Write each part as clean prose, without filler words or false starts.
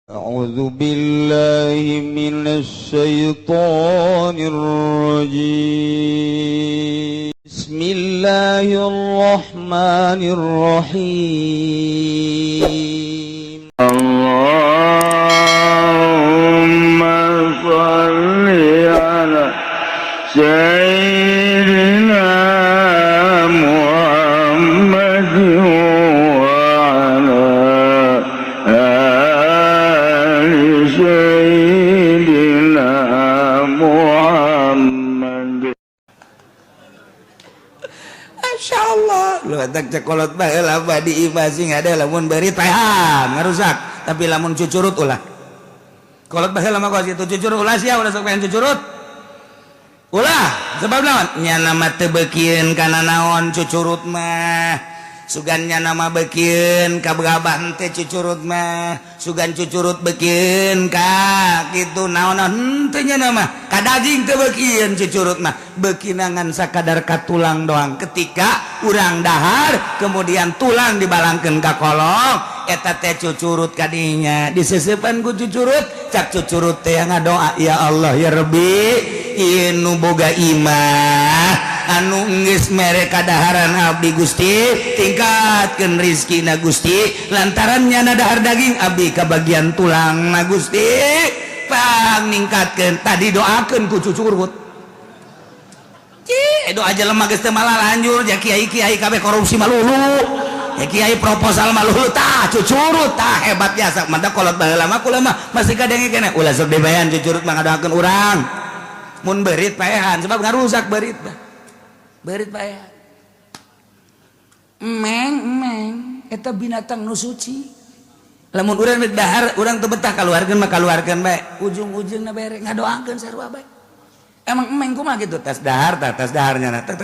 أعوذ بالله من الشيطان الرجيم بسم الله الرحمن الرحيم اللهم صل على سيدنا محمد وعلى آل سيدنا محمد. Masya Allah, lu tak cekolot baheula badi ibasing ada lamun beri tahan ngarusak, tapi lamun cucurut ulah. Kolot baheula mah kos itu cucurut ulah sia ulah sok pengen cucurut. Ulah, sebab naon? Nya nama teu beukieun kana naon cucurut mah. Sugannya nama beukieun ka beugabah teh cucurut mah. Sugan cucurut beukieun ka kitu naon-naon henteu nya nama. Ka daging teu beukieun cucurut mah. Beukinangan sakadar ka tulang doang. Ketika urang dahar kemudian tulang dibalangkeun ka kolong eta teh cucurut kadinya diseseupan ku cucurut cak cucurut teh ngadoa ya Allah ya Rabbi inu boga imah anu geus mere kadaharan abdi Gusti tingkatkeun rizkina Gusti lantaran nyana dahar daging abdi kabagian tulang na Gusti pang ningkatkeun tadi doakeun ku cucurut doa aja lemah geus teu malah lanjur ya kiai-kiai kabeh korupsi malulu ya kiai proposal malulu tah cucurut tah hebat biasa mantap kolot baheula mah kula mah masih kadenge keneh ulah sok dibayan cucurut mah ngadoakeun urang mun beurit paehan sebab ngarusak beurit paehan emeng eta binatang nu suci lamun urang rek dahar urang teu betah kaluarkeun mah kaluarkeun bae ujung-ujungna bere ngadoakeun sarua bae emang emeng kumaha gitu tas daharnya tek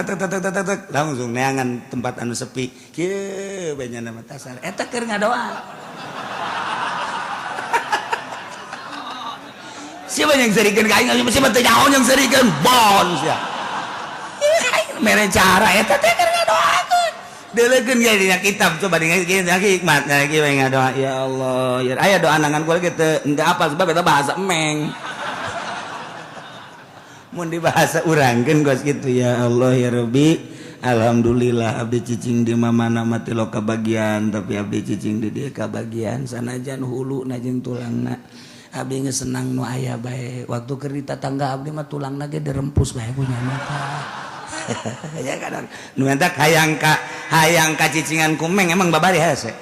langsung neangan tempat anu sepi kieu bae nya mah tasar eta keur ngadoa siapa yang serikeun ka aing siapa teh nyaho yang serikeun bon sia mere cara eta teh keur ngadoakeun deuleukeun ge dina kitab coba dina hikmatna ge we ngadoa ya Allah ya aya doa nangan kuwi teu henteu apal sebab eta bahasa emeng mun dibahasa urangkeun gos gitu ya Allah ya Rabbi alhamdulillah abdi cicing di mana mati lo kabagian tapi abdi cicing di dieu kabagian sanajan huluna jeung tulangna abdi geus senang nu aya bae waktu keur di tatangga abdi mah tulangna ge dirempus bae punya mata ya kadang nu eta hayang ka cicingan ku meng emang babari hese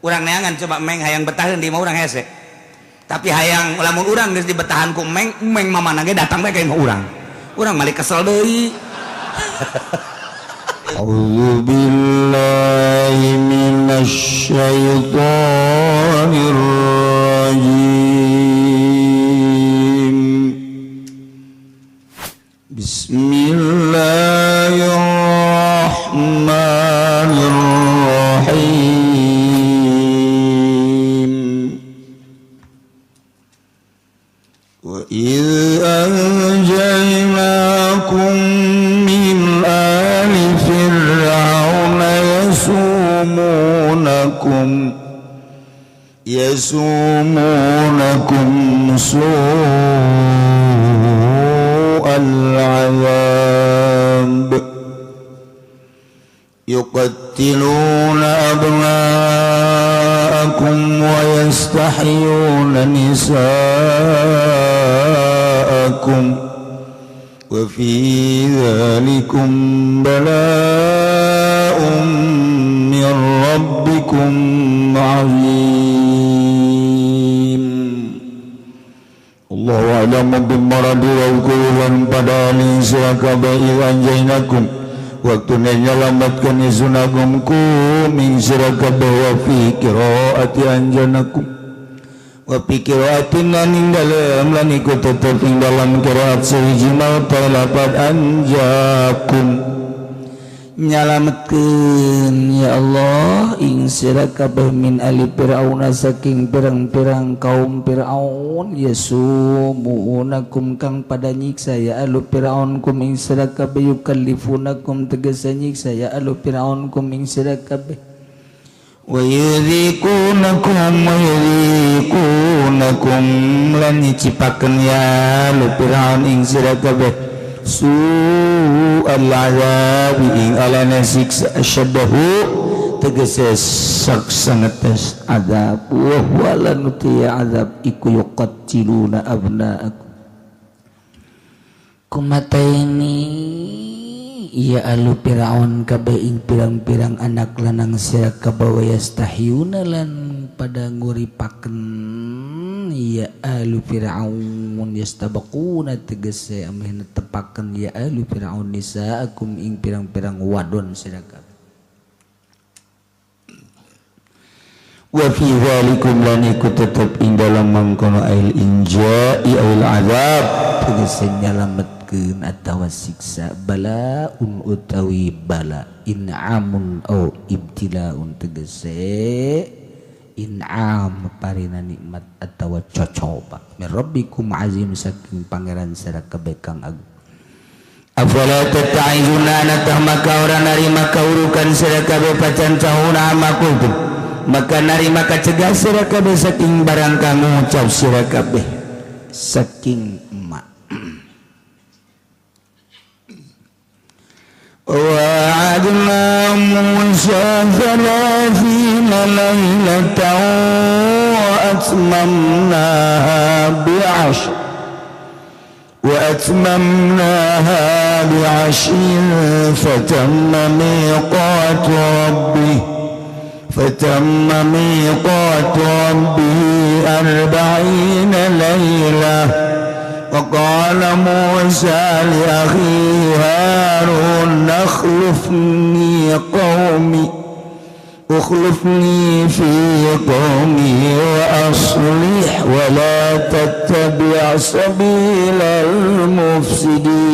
urang neangan coba meng hayang betaheun di mah urang hese tapi hayang lamun urang geus dibetahan ku meng mamana ge datang bae ka imah urang malik kesel deui A'udzu billahi minasy syaithanir rajim Bismillahirrahmanirrahim وَإِذْ أَنْجَيْنَاكُمْ مِنْ آلِ فِرْعَوْنَ يَسُومُونَكُمْ سُوءَ الْعَذَابِ يُقَتِّلُونَ أَبْنَاءَكُمْ وَيَسْتَحْيُونَ نِسَاءَكُمْ وَفِي ذَلِكُمْ بَلَاءٌ مِّن رَّبِّكُمْ عَظِيمٌ Allahu a'lamu bimaradi wa kullan pada alisa kabai anjainakum waktu nyelamatkan isunagum ku min sirakabe wa fi qiraati anjanakum wa fi qiraatin ning dalem lan iku tetep ing dalam qiraat sejima talapat anjakum nyalametkeun ya Allah ing sirakabe min ali fir'auna saking pirang-pirang kaum Fir'aun yasumunakum kang pada nyiksa ya alu Fir'aun kum ing sirakabe yukallifunakum tegese nyiksa ya alu Fir'aun kum ing sirakabe wa yudhikunakum wa yudhiku wadukum lan nyicipakeun ya lu Firaun ing sira kabeh su'al azab ing alana siksa asyaddahu tegese saksa ngetes azab wa wala nutia azab iku yuqatiluna abnaakum kumataini iya alu Firaun kabeh ing pirang-pirang anak lanang sira kabawa yastahyuna lan pada nguripaken ya alu Firaun yastabaquna tegese ameh netepaken ya alu Firaun nisaakum ing pirang-pirang wadon sira kabeh wa fi dzalikum lan iku tetep ing dalam mangkono ail inja'i ail azab tegese nyalametkeun atawa siksa balaun utawi bala in'amun au ibtilaun tegese in'am parina nikmat atawa cocoba min rabbikum azim saking pangeran sira kabeh kang agung afala tata'izuna natah maka ora narima kaurukan sira kabeh pacan cahuna amakultum maka narima kacegah sira kabeh saking barang kang ngucap sira kabeh saking emak wa'adna Musa 30 lailatan wa atmamnaha bi'ashrin fatamma miqatu rabbih فتم ميقات ربه 40 ليلة وقال موسى لأخيه هارون اخلفني في قومي وأصلح ولا تتبع سبيل المفسدين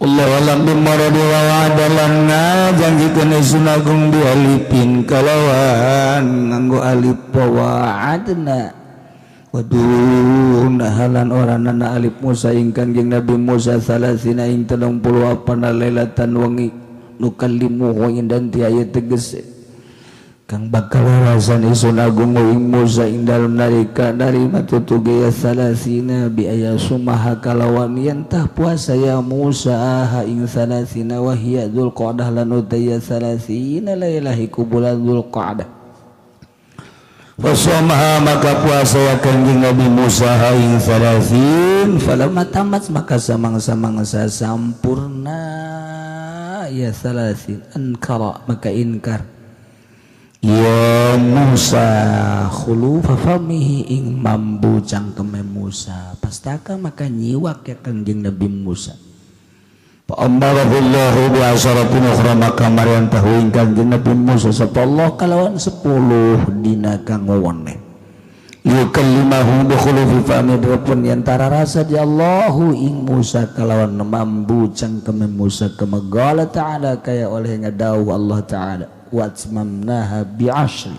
Allah alam bimaradi wa wa'adalanna janjikeun Sun Agung dialipin kalawan nganggo alif wa'adna waduh nahalan oranana alif Musa ing Kangjeng Nabi Musa salasina ing 30 apana lailatan wengi nukallimu ing dan tiaya tegese kang bakal rasan Sun Agung ing Musa ing dalem narika dari matutuge ya salasina bi aya sumaha kalawan yantah puasa ya Musa ha ing salasina wa hiya dzulqa'dah lan utaya salasina lailahi kubulan dzulqa'dah fasamaha maka puasa ya Kanjeng Nabi Musa ha ing salasin falamma tamat maka samang-samangsa sampurna ya salasin ankara maka inkar ya Musa khulufa famihi ing mambu cangkeme Musa pastaka maka nyiwak ya Kanjeng Nabi Musa fa amarahullahu bi asyaratin ukhra maka marian tahu ing Kanjeng Nabi Musa sapa Allah kalawan 10 dina kang wewene yukallimahu bi khulufi fami pun yantara rasa di Allahu ing Musa kalawan mambu cangkeme Musa kama qala ta'ala kaya oleh ngadawu Allah ta'ala watmamnaha bi'ashri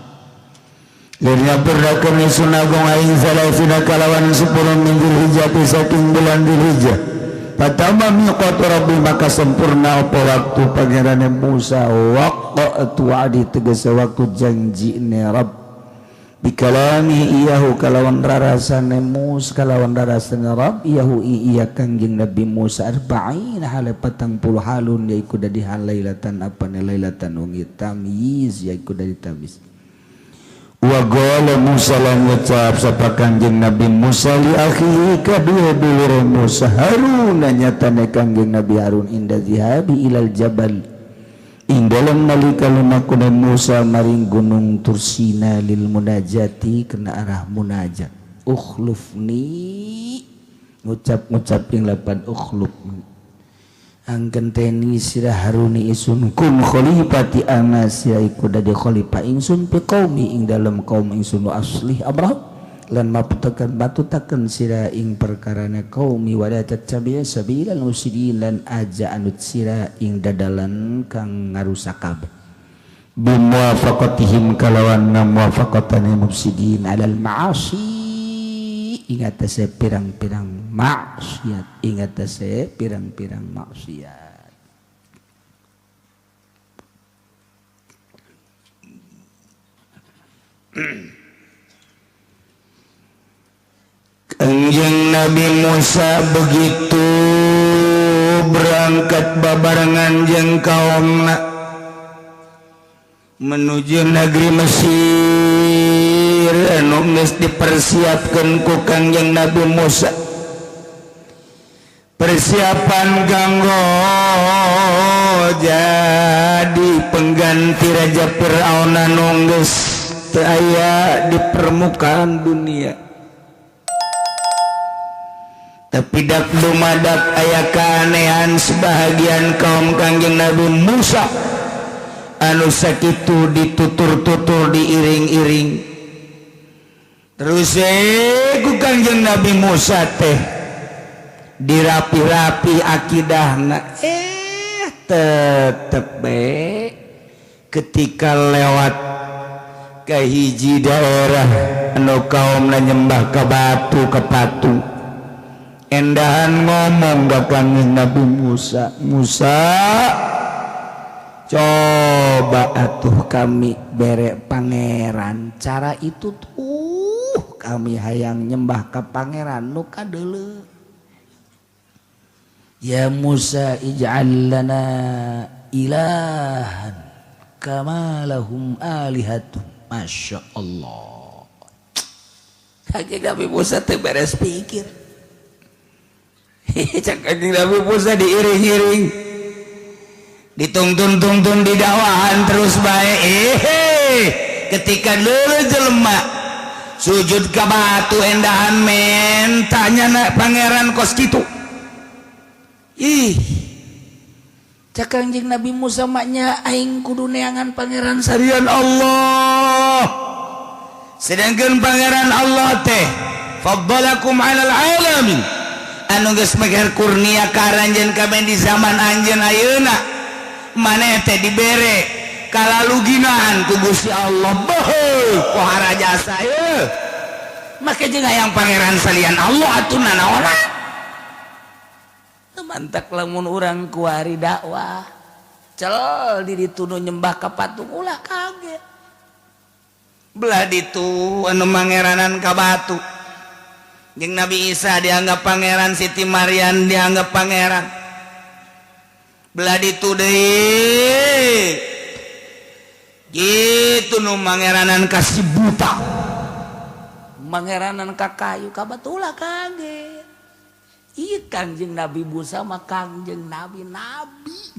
lirnya berdakan Sun Agung aing salasina kalawan 10 min Dzulhijjah saking bulan Dzulhijjah fatama miqatu rabbi maka sempurna apa waktu pangerane Musa waqtu wa'di tegese waktu janjine Rabb bikalami iyahu kalawan rarasane Musa kalawan rarasane Rabb iyahu iya Kangjeng Nabi Musa 40 hale 40 halun yaiku dadi halailatan apa lailatan wengi tamyiz yaiku dari tamyiz wa qala Musa lan ngucap sapa Kangjeng Nabi Musa li akhihi kadue dulure Musa Harun nyatane Kangjeng Nabi Harun inda zihabi ilal jabal ing dalam nalika lumakuna Musa maring gunung Tursina lil munajati kena arah munajat ukhlufni ngucap ing lapan ukhlufni anggenteni sirah Haruni isun kun khalifati anas yaiku dadi khalifah ingsun fi qaumi ing dalam kaum ingsun aslih abrah lan maputakan batutakan sira ing perkarana qaumi wala tattabi' sabilal mufsidin lan aja anut sira ing dadalan kang ngarusak kabeh bimuwafaqatihim kalawan muwafaqatane mufsidin alal ma'asi ing atase pirang-pirang maksiat ing atase pirang-pirang maksiat Nabi Musa begitu berangkat babarengan jeung kaumna menuju negeri Mesir anu geus dipersiapkeun ku Kangjeng Nabi Musa. Persiapan kanggo jadi pengganti Raja Fir'aun anu geus teu aya di permukaan dunia. Tapi dak dumadak aya keanehan sebahagian kaum Kangjeng Nabi Musa anu sakitu ditutur-tutur diiring-iring. Terus ku Kangjeng Nabi Musa teh dirapi-rapi akidahna. Tetep ketika lewat ke hiji daerah anu kaumna nyembah ka batu ka patung. Endahan ngomong ka Kangjeng Nabi Musa, Musa, coba atuh kami bere pangeran. Cara itu tuh kami hayang nyembah ka pangeran nu kadeuleu. Ya Musa, ij'al lana ilahan kama lahum alihatun. Masya Allah. Kangjeng Nabi Musa teh beres pikir. Kangjeng Nabi Musa diiring-iring, dituntun-tuntun di dakwahan terus bae. Ketika leuleuh jelema sujud ka batu endahan men tanyana pangeran kos kitu. Cak Kangjeng Nabi Musa maknya aing kudu neangan pangeran sarian Allah. Sedangkan pangeran Allah teh faddalakum 'alal 'alamin. Anu geus meger kurnia ka aranjeun kabeh di zaman anjeun ayeuna. Maneh teh dibere kalaluginaan ku Gusti Allah. Beuh, pohara jasa ye. Make jeung hayang pangeran salian Allah atuh nanaona. Mantak lamun urang kuari dakwah. Cel di ditu nu nyembah ka patung ulah kaget. Belah ditu anu mangeranan ka batu. Jeung Nabi Isa dianggap pangeran, Siti Maryam dianggap pangeran. Belah ditu deui gitu nu mangeranan ka si buta, mangeranan ka kayu ka batu ulah kaget. Ieu Kangjeng Nabi Musa mah Kangjeng Nabi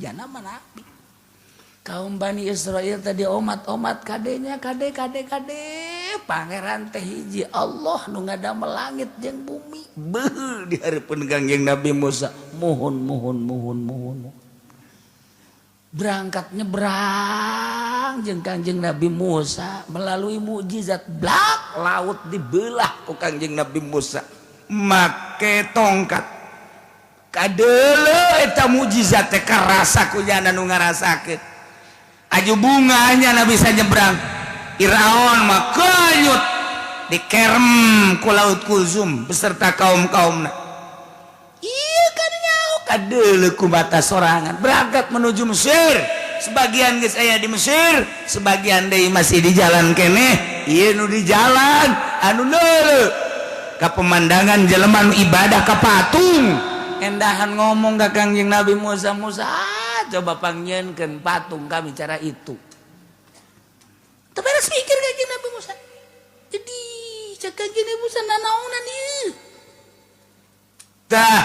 jana mah nabi. Kaum Bani Israel tadi omat-omat kadenya kade pangeran teh hiji Allah nu ngadamel langit jeung bumi. Beuh di hareupeun Kangjeng Nabi Musa mohon. Berangkat nyebrang jeung Kangjeng Nabi Musa melalui mukjizat blak laut dibelah ku Kangjeng Nabi Musa make tongkat. Kadeuleu eta mukjizat teh karasa ku jana nu ngarasakeun. Aju bunganya Nabi bisa nyebrang. Iraon mah kanyut dikerem ku laut Kulzum beserta kaum-kaumna. Ieu kan nyau kadeuleu ku batas sorangan berangkat menuju Mesir. Sebagian geus aya di Mesir, sebagian deui masih di jalan keneh. Ieu nu di jalan anu neuleuh ka pemandangan jelema nu ibadah ka patung. Endahan ngomong ka Kangjeng Nabi Musa, coba panggieunkeun patung kami cara itu. Teu beres mikir Kangjeng Nabi Musa. Jadi cak Kangjeng Nabi Musa nanaonan ieu. Tah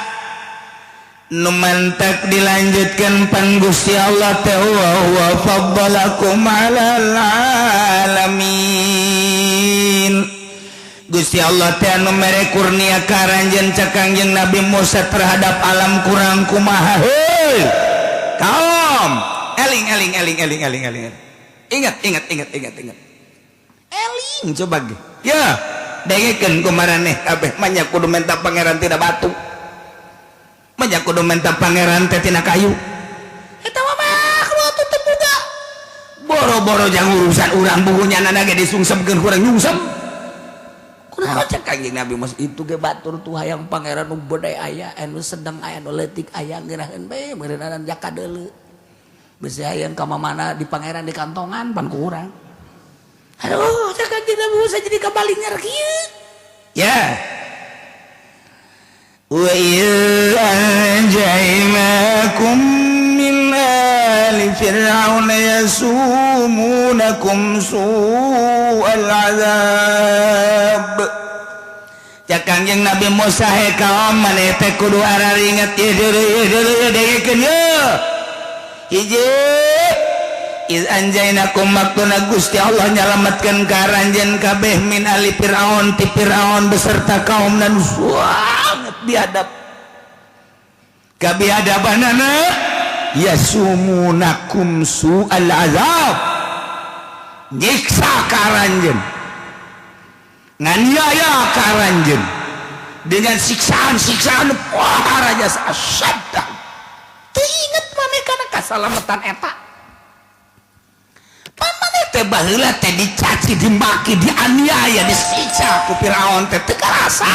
nu mantak dilanjutkeun pan Gusti Allah teh wa faddalakum 'alal 'alamin. Gusti Allah teh anu mere kurnia ka aranjeun cak Kangjeng Nabi Musa terhadap alam kurang kumaha heuh. Kaum, eling. Ingat. Eling coba ge. Ya, dengekeun kumaraneh kabeh manya kudu menta pangeran tina batu. Manya kudu menta pangeran teh tina kayu. Eta mah makhluk teu boga. Boro-boro jang urusan urang buhunyana ge disungsepkeun kurang nyungsep. Kunaon cak Kangjeng Nabi Musa itu ge batur tuh hayang pangeran nu beude aya, anu sedeng aya, nu leutik aya geuraheun bae meureunana jakadeuleu. Bisi hayang ka mamana di pangeran di kantongan pan ku urang. Aduh, cak Kangjeng Nabi Musa jadi kabalingar kieu. Ya. wa anjaynakum min ali fir'auna yasumunakum su'al azab. Cakang yang Nabi Musa he kaum maneh teh kudu araringet ieu degekeun ye. Hiji iz anjaynakum maktuna Gusti Allah nyalametkeun ka ranjeun kabeh min ali Firaun ti Firaun beserta kaumna nu sangat biadab. Kabiadabanana yasumunakum su'al azab. Nyiksa ka ranjeun. Nganiaya ka ranjeun dengan siksaan-siksaan wah raja asyadda. Teu inget maneh kana kasalametan eta. Pamaneh teh baheula teh dicaci, dimaki, dianiaya, disiksa ku Firaun teh teu karasa.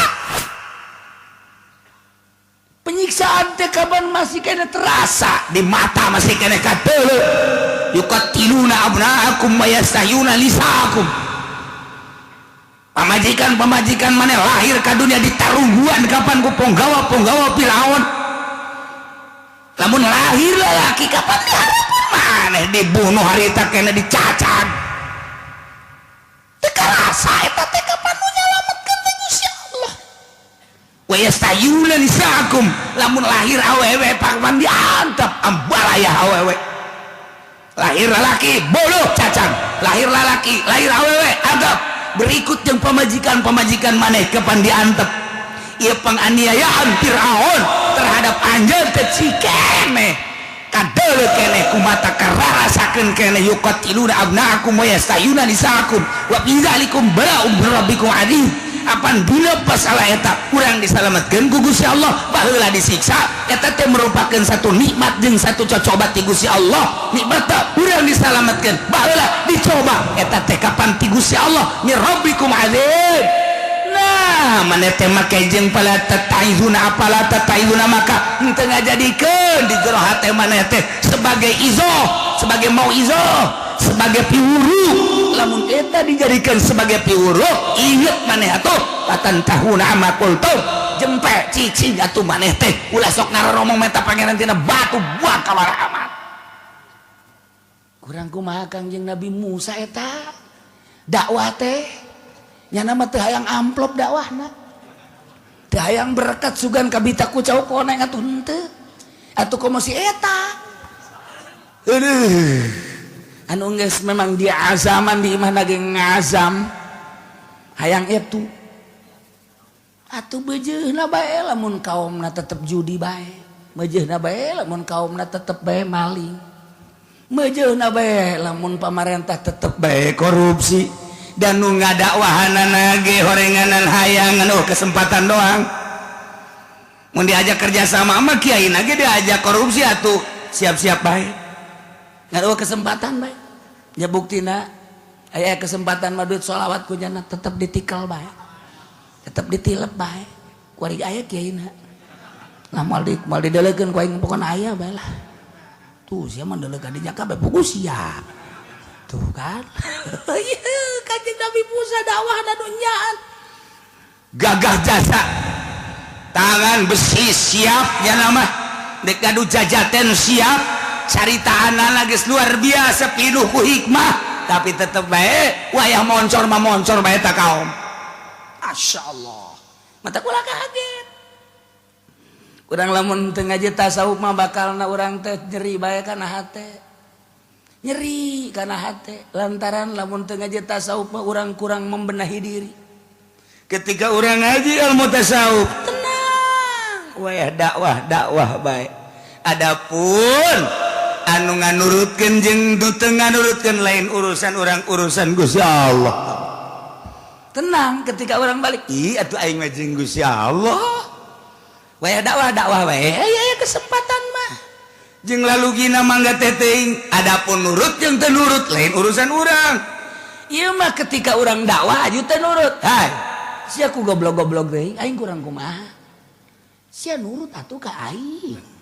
Penyiksaan teh kapan masih kena terasa, di mata masih kena kateuleuh. Yuqatiluna abnaakum wa yastahyuna nisaakum. Pamajikan mana lahir ke dunia ditarungguan kapan ku punggawa Firaun. Lamun lahir laki kapan diharapkan mana dibunuh harita kena dicacang. Teka rasa eta teh kapan nu nyalametkeun teh Gusti Allah. Wa yastayuna nisaakum, lamun lahir awewe kapan diantep ambalaya awewe. Lahir laki buluh cacang, lahir laki lahir awewe antep. Berikut yang pemajikan maneh kapan diantep. Ieu penganiayaan Firaun terhadap anjeun teh cikene kadeuleuh keneh kumata kararasakeun keneh yuqatiluna abnaakum wa yastayuna nisaakum wa bidzalikum bara'um rabbikum adzim. Apan dina pasalah eta urang disalametkeun ku Gusti Allah baheula disiksa, eta teh merupakan satu nikmat jeung satu cocobat ti Gusti Allah. Nikmat teh urang disalametkeun baheula dicoba, eta teh kapan ti Gusti Allah mi rabbikum adzim. Nah maneh teh make jeung pala tataizuna apala tataizuna maka henteu ngajadikeun di jero hate maneh teh sebagai izoh, sebagai mauizah, sebagai piwuru. Lamun eta dijadikan sebagai piwuruh inget maneh atuh patantahuna ama kultum jempe cicing atuh maneh teh ulah sok ngaroromong meta pangeran tina batu buang kamar amat. Kurang kumaha Kangjeng Nabi Musa eta dakwah teh nyana mah teu hayang amplop dakwahna, teu hayang berkat sugan kabita ku cau koneng atuh henteu atuh komo si eta. Anu geus memang dia azaman di imah lagi ngazam hayang itu atuh bejeuna bae lamun kaumna tetep judi bae, bejeuna bae lamun kaumna tetep bae maling, bejeuna bae lamun pamarentah tetep bae korupsi. Dan nu ngadakwahanana ge horenganan hayangan kesempatan doang. Mun diajak kerja sama mah kiaina ge diajak korupsi atuh siap-siap bae. Ngaruh kesempatan baik ya buktina aya kesempatan madut sholawat ku jana tetep ditikal baik, tetep ditilep baik kuari aya kiaina lamal didelekeun ku aing pokona aya bae lah tuh sia mah deleuk ka dinya kabeh pugu sia tuh kan. Ieu Kanjeng Nabi Musa dakwahna dunyaan gagah jasa tangan besi siap nya mah dek ngadu jajaten siap. Caritaana lagi luar biasa pinuh ku hikmah tapi tetep bae wayah moncor mah moncor bae ta kaum. Masya Allah mata kula kaget urang lamun teu ngaji tasawuf mah bakalna urang teh nyeri bae kana hate, nyeri kana hate lantaran lamun teu ngaji tasawuf mah urang kurang membenahi diri. Ketika urang ngaji ilmu tasawuf tenang wayah dakwah bae. Adapun anu nganurutkeun jeung teu nganurutkeun lain urusan urang, urusan Gusti Allah. Tenang ketika orang balik ih atuh aing mah jeung Gusti Allah wayah dakwah wae aya kesempatan mah jeung lalugina mangga teh teuing. Adapun nurut jeung teu nurut lain urusan urang. Ieu mah ketika urang dakwah aju teu nurut hai sia ku goblok-goblok deui aing kurang kumaha sia nurut atuh ka aing.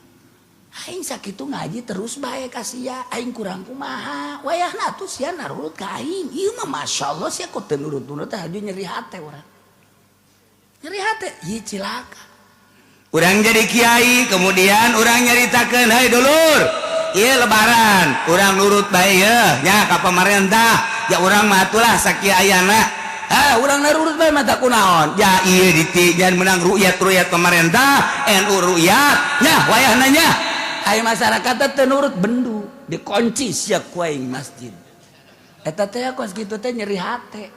Aing sakitu ngaji terus bae ka sia aing kurang kumaha wayahna atuh sia narurut ka aing. Ieu mah masyaallah sia kok teu nurut-nurut teh aju nyeri hate urang. Nyeri hate ieu cilaka. Urang jadi kiai kemudian urang nyaritakeun hai dulur ieu lebaran urang nurut bae nya ka pamarentah ya urang mah atulah sakiayana urang nurut bae mah tak kunaon ya ieu ditijan menang ru'yat pamarentah NU ru'yat nya wayahna nya aya masyarakat teh nurut bendu dikunci sia ku aing masjid eta teh kos kitu teh nyeri hate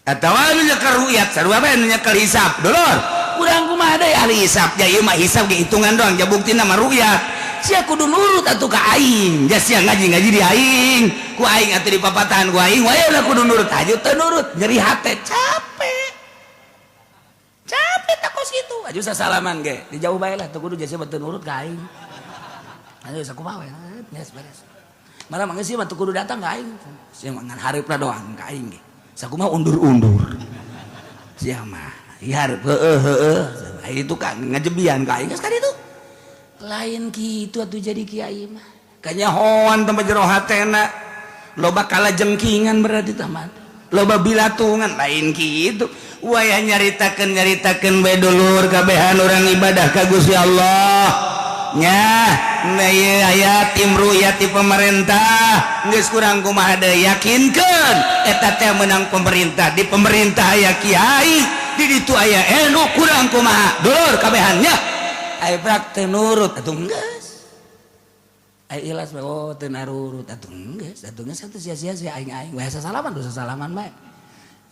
atawa anu nyekel ru'yat sarua bae anu nyekel hisab dulur urang kumaha deui ahli hisab ya ieu mah hisab ge hitungan doang ja buktina mah ru'yat sia kudu nurut atuh ka aing ja sia ngaji-ngaji di aing ku aing atuh di papatahan ku aing wae ulah kudu nurut aju teu nurut nyeri hate capek tak kos kitu aju sasalaman ge dijauh bae lah teu kudu ja sia teu nurut ka aing aju sakumaha we beres malah mangga sia mah teu kudu datang ka aing sia mah ngan hareupna doang ka aing ge sakumaha undur-undur sia mah hareup heueuh itu kan ngajebian ka aing geus kan itu lain kitu atuh jadi kiai mah kanyahoan tempat jero hatena loba kalajengkingan berarti taman loba bilatungan lain kitu wayah nyaritakeun bae dulur kabehan urang ibadah ka Gusti Allah nya na ieu aya tim ru'yat ti pemerintah geus kurang kumaha deui yakinkeun eta teh menang pemerintah di pemerintah aya kiai di ditu aya NU kurang kumaha dulur kabehan nya aya prak teu nurut atuh geus aya ilas oh teu narurut atuh geus atuh sia-sia aing we sasalaman dosa salaman bae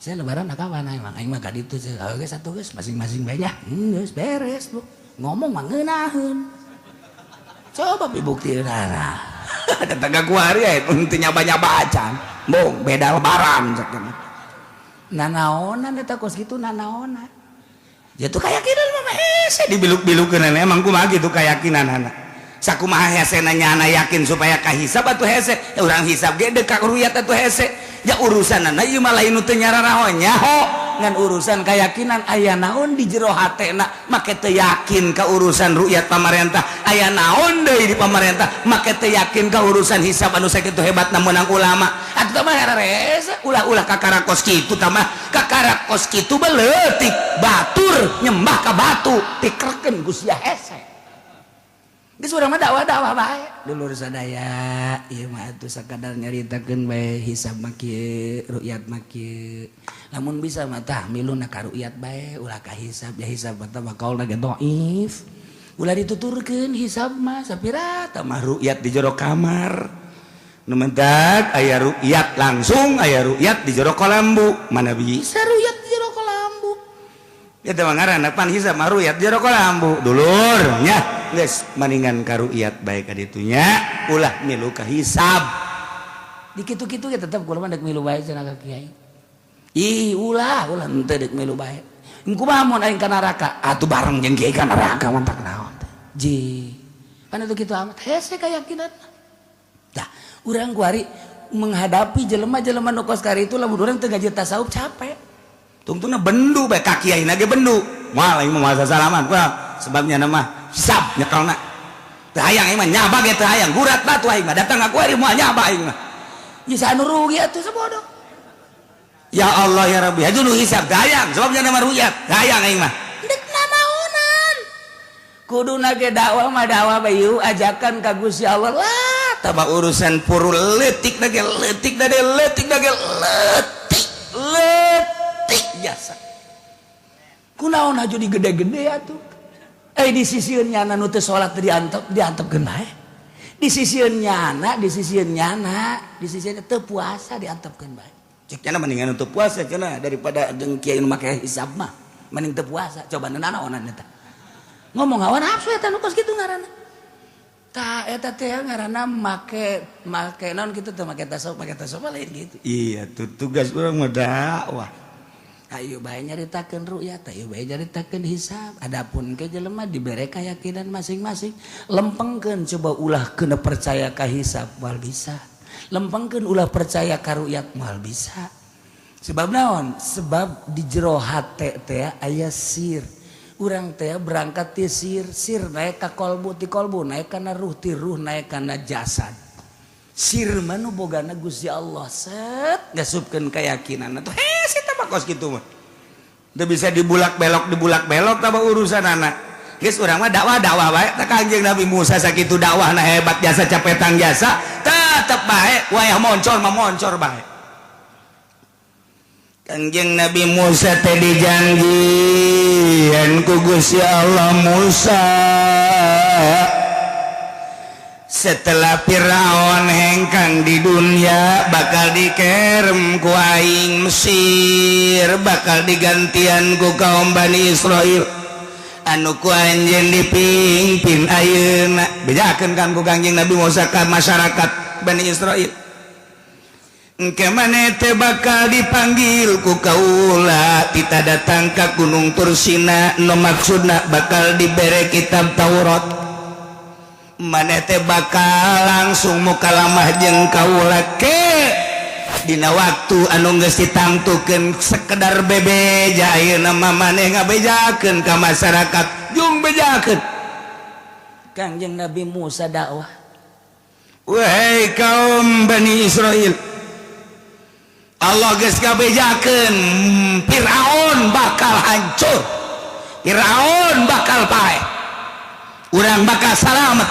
saya lebaran kapan aing mah ka ditu geus atuh geus masing-masing bae nya geus beres bu ngomong mah ngeunaheun coba bibukti rara tetangga kuari ya teu nyaba-nyaba acan bong beda lebaran sakit nanaonan eta kos kitu nanaonan ya tuh keyakinan mah hese dibiluk-bilukeun emang kumaha kitu keyakinanana sakumaha hesena nyana yakin supaya kahisab atuh hese urang hisab ge deuk ka ru'yat atuh hese ya urusanana ieu mah lain nu teu nyararaho nyaho ngan urusan keyakinan aya naon di jero hatena make teu yakin ka urusan ru'yat pamarentah aya naon deui di pamarentah make teu yakin ka urusan hisab anu sakitu hebatna meunang ulama atuh tah mah rarese ulah-ulah kakarakos kitu tah mah kakarakos kitu beleutik batur nyembah ka batu pikirkeun ku sia hese geus urang mah dakwah bae dulur sadaya ieu mah atuh sakadar nyaritakeun bae hisab mah kieu ru'yat mah kieu lamun bisa mah tah miluna ka ru'yat bae ulah ka hisab ya hisab tah bakaulna ge dhaif ulah dituturkeun hisab mah sapira tah mah ru'yat di jero kamar nu mentak aya ru'yat langsung aya ru'yat di jero kolambu mana bisa ru'yat di jero kolambu ya teh ngaranna pan hisab mah ru'yat di jero kolambu dulur nya geus maningan ka ru'yat bae ka ditu nya ulah milu ka hisab di kitu-kitu ya tetep kula mah deuk milu bae cenah ka kiai ih ulah henteu deuk milu bae kumaha mun aing ka neraka atuh bareng jeung kiai ka neraka mantak naon ji pan atuh kitu amat hese keyakinan tah urang kuari menghadapi jelema-jelema nu kos kari itu lamun urang teu ngaji tasawuf capek tungtungna bendu bae ka kiaina ge bendu moal aing mah salaman kurang sebabnya nama hisab nyekelna teu hayang aing mah nyaba ge teu hayang gurat batu aing mah datang aku ari moal nyaba aing mah ieu sanu rugi atuh sabodo ya Allah ya Rabbi aju nu hisab teu hayang sebabnya nama ru'yat teu hayang aing mah deuk nanaonan kuduna ge dakwah mah dakwah bae ajakan ka Gusti Allah lah tabah urusan puru leutik da ge leutik biasa kunaon aju digede-gede atuh di sisieun nyana nu teu salat diantepkeun bae di sisieun nyana teu puasa diantepkeun bae cek cenah mendingan teu puasa cenah daripada jeung kiai nu make hisab mah mending teu puasa coba nanaonan eta ngomong hawa nafsu eta nu kos kitu ngaranna tah eta teh ngaranna make naon kitu teh make tasawuf lain gitu iya tuh tugas urang mah dakwah ayo bae nyaritakeun ru'yat ayo bae nyaritakeun hisab adapun ke jelema dibere keyakinan masing-masing lempengkeun coba ulah keuna percaya ka hisab moal bisa lempengkeun ulah percaya ka ru'yat moal bisa sebab naon sebab di jero hate teh aya sir urang teh berangkat ti sir naik ka kolbu ti kolbu naik kana ruh ti ruh naik kana jasad sir mah nu bogana Gusti Allah set ngasupkeun keyakinan atuh hese teh kos kitu mah teu bisa dibulak belok tah urusan anak geus urang mah dakwah bae tah Kangjeng Nabi Musa sakitu dakwahna hebat jasa capetang jasa tetep bae wayah moncor mah moncor bae. Kangjeng Nabi Musa teh dijanjian ku Gusti Allah Musa setelah Firaun hengkang di dunia bakal dikerem ku aing Mesir bakal digantian ku kaum Bani Israil anu ku anjeun dipimpin ayeuna bejakeun kan ku Kangjeng Nabi Musa ka masyarakat Bani Israil engke maneh teh bakal dipanggil ku kaula kita datang ka Gunung Tursina nu maksudna bakal dibere kitab Taurat maneh teh bakal langsung mukalamah jeung kaula ke dina waktu anu geus ditangtukeun sekedar bebeja ayeuna mah maneh ngabejakeun ka masyarakat jung bejakeun. Kangjeng Nabi Musa dakwah, wahai kaum Bani Israil, Allah geus ngabejakeun Firaun bakal hancur, Firaun bakal pae, urang bakal salamet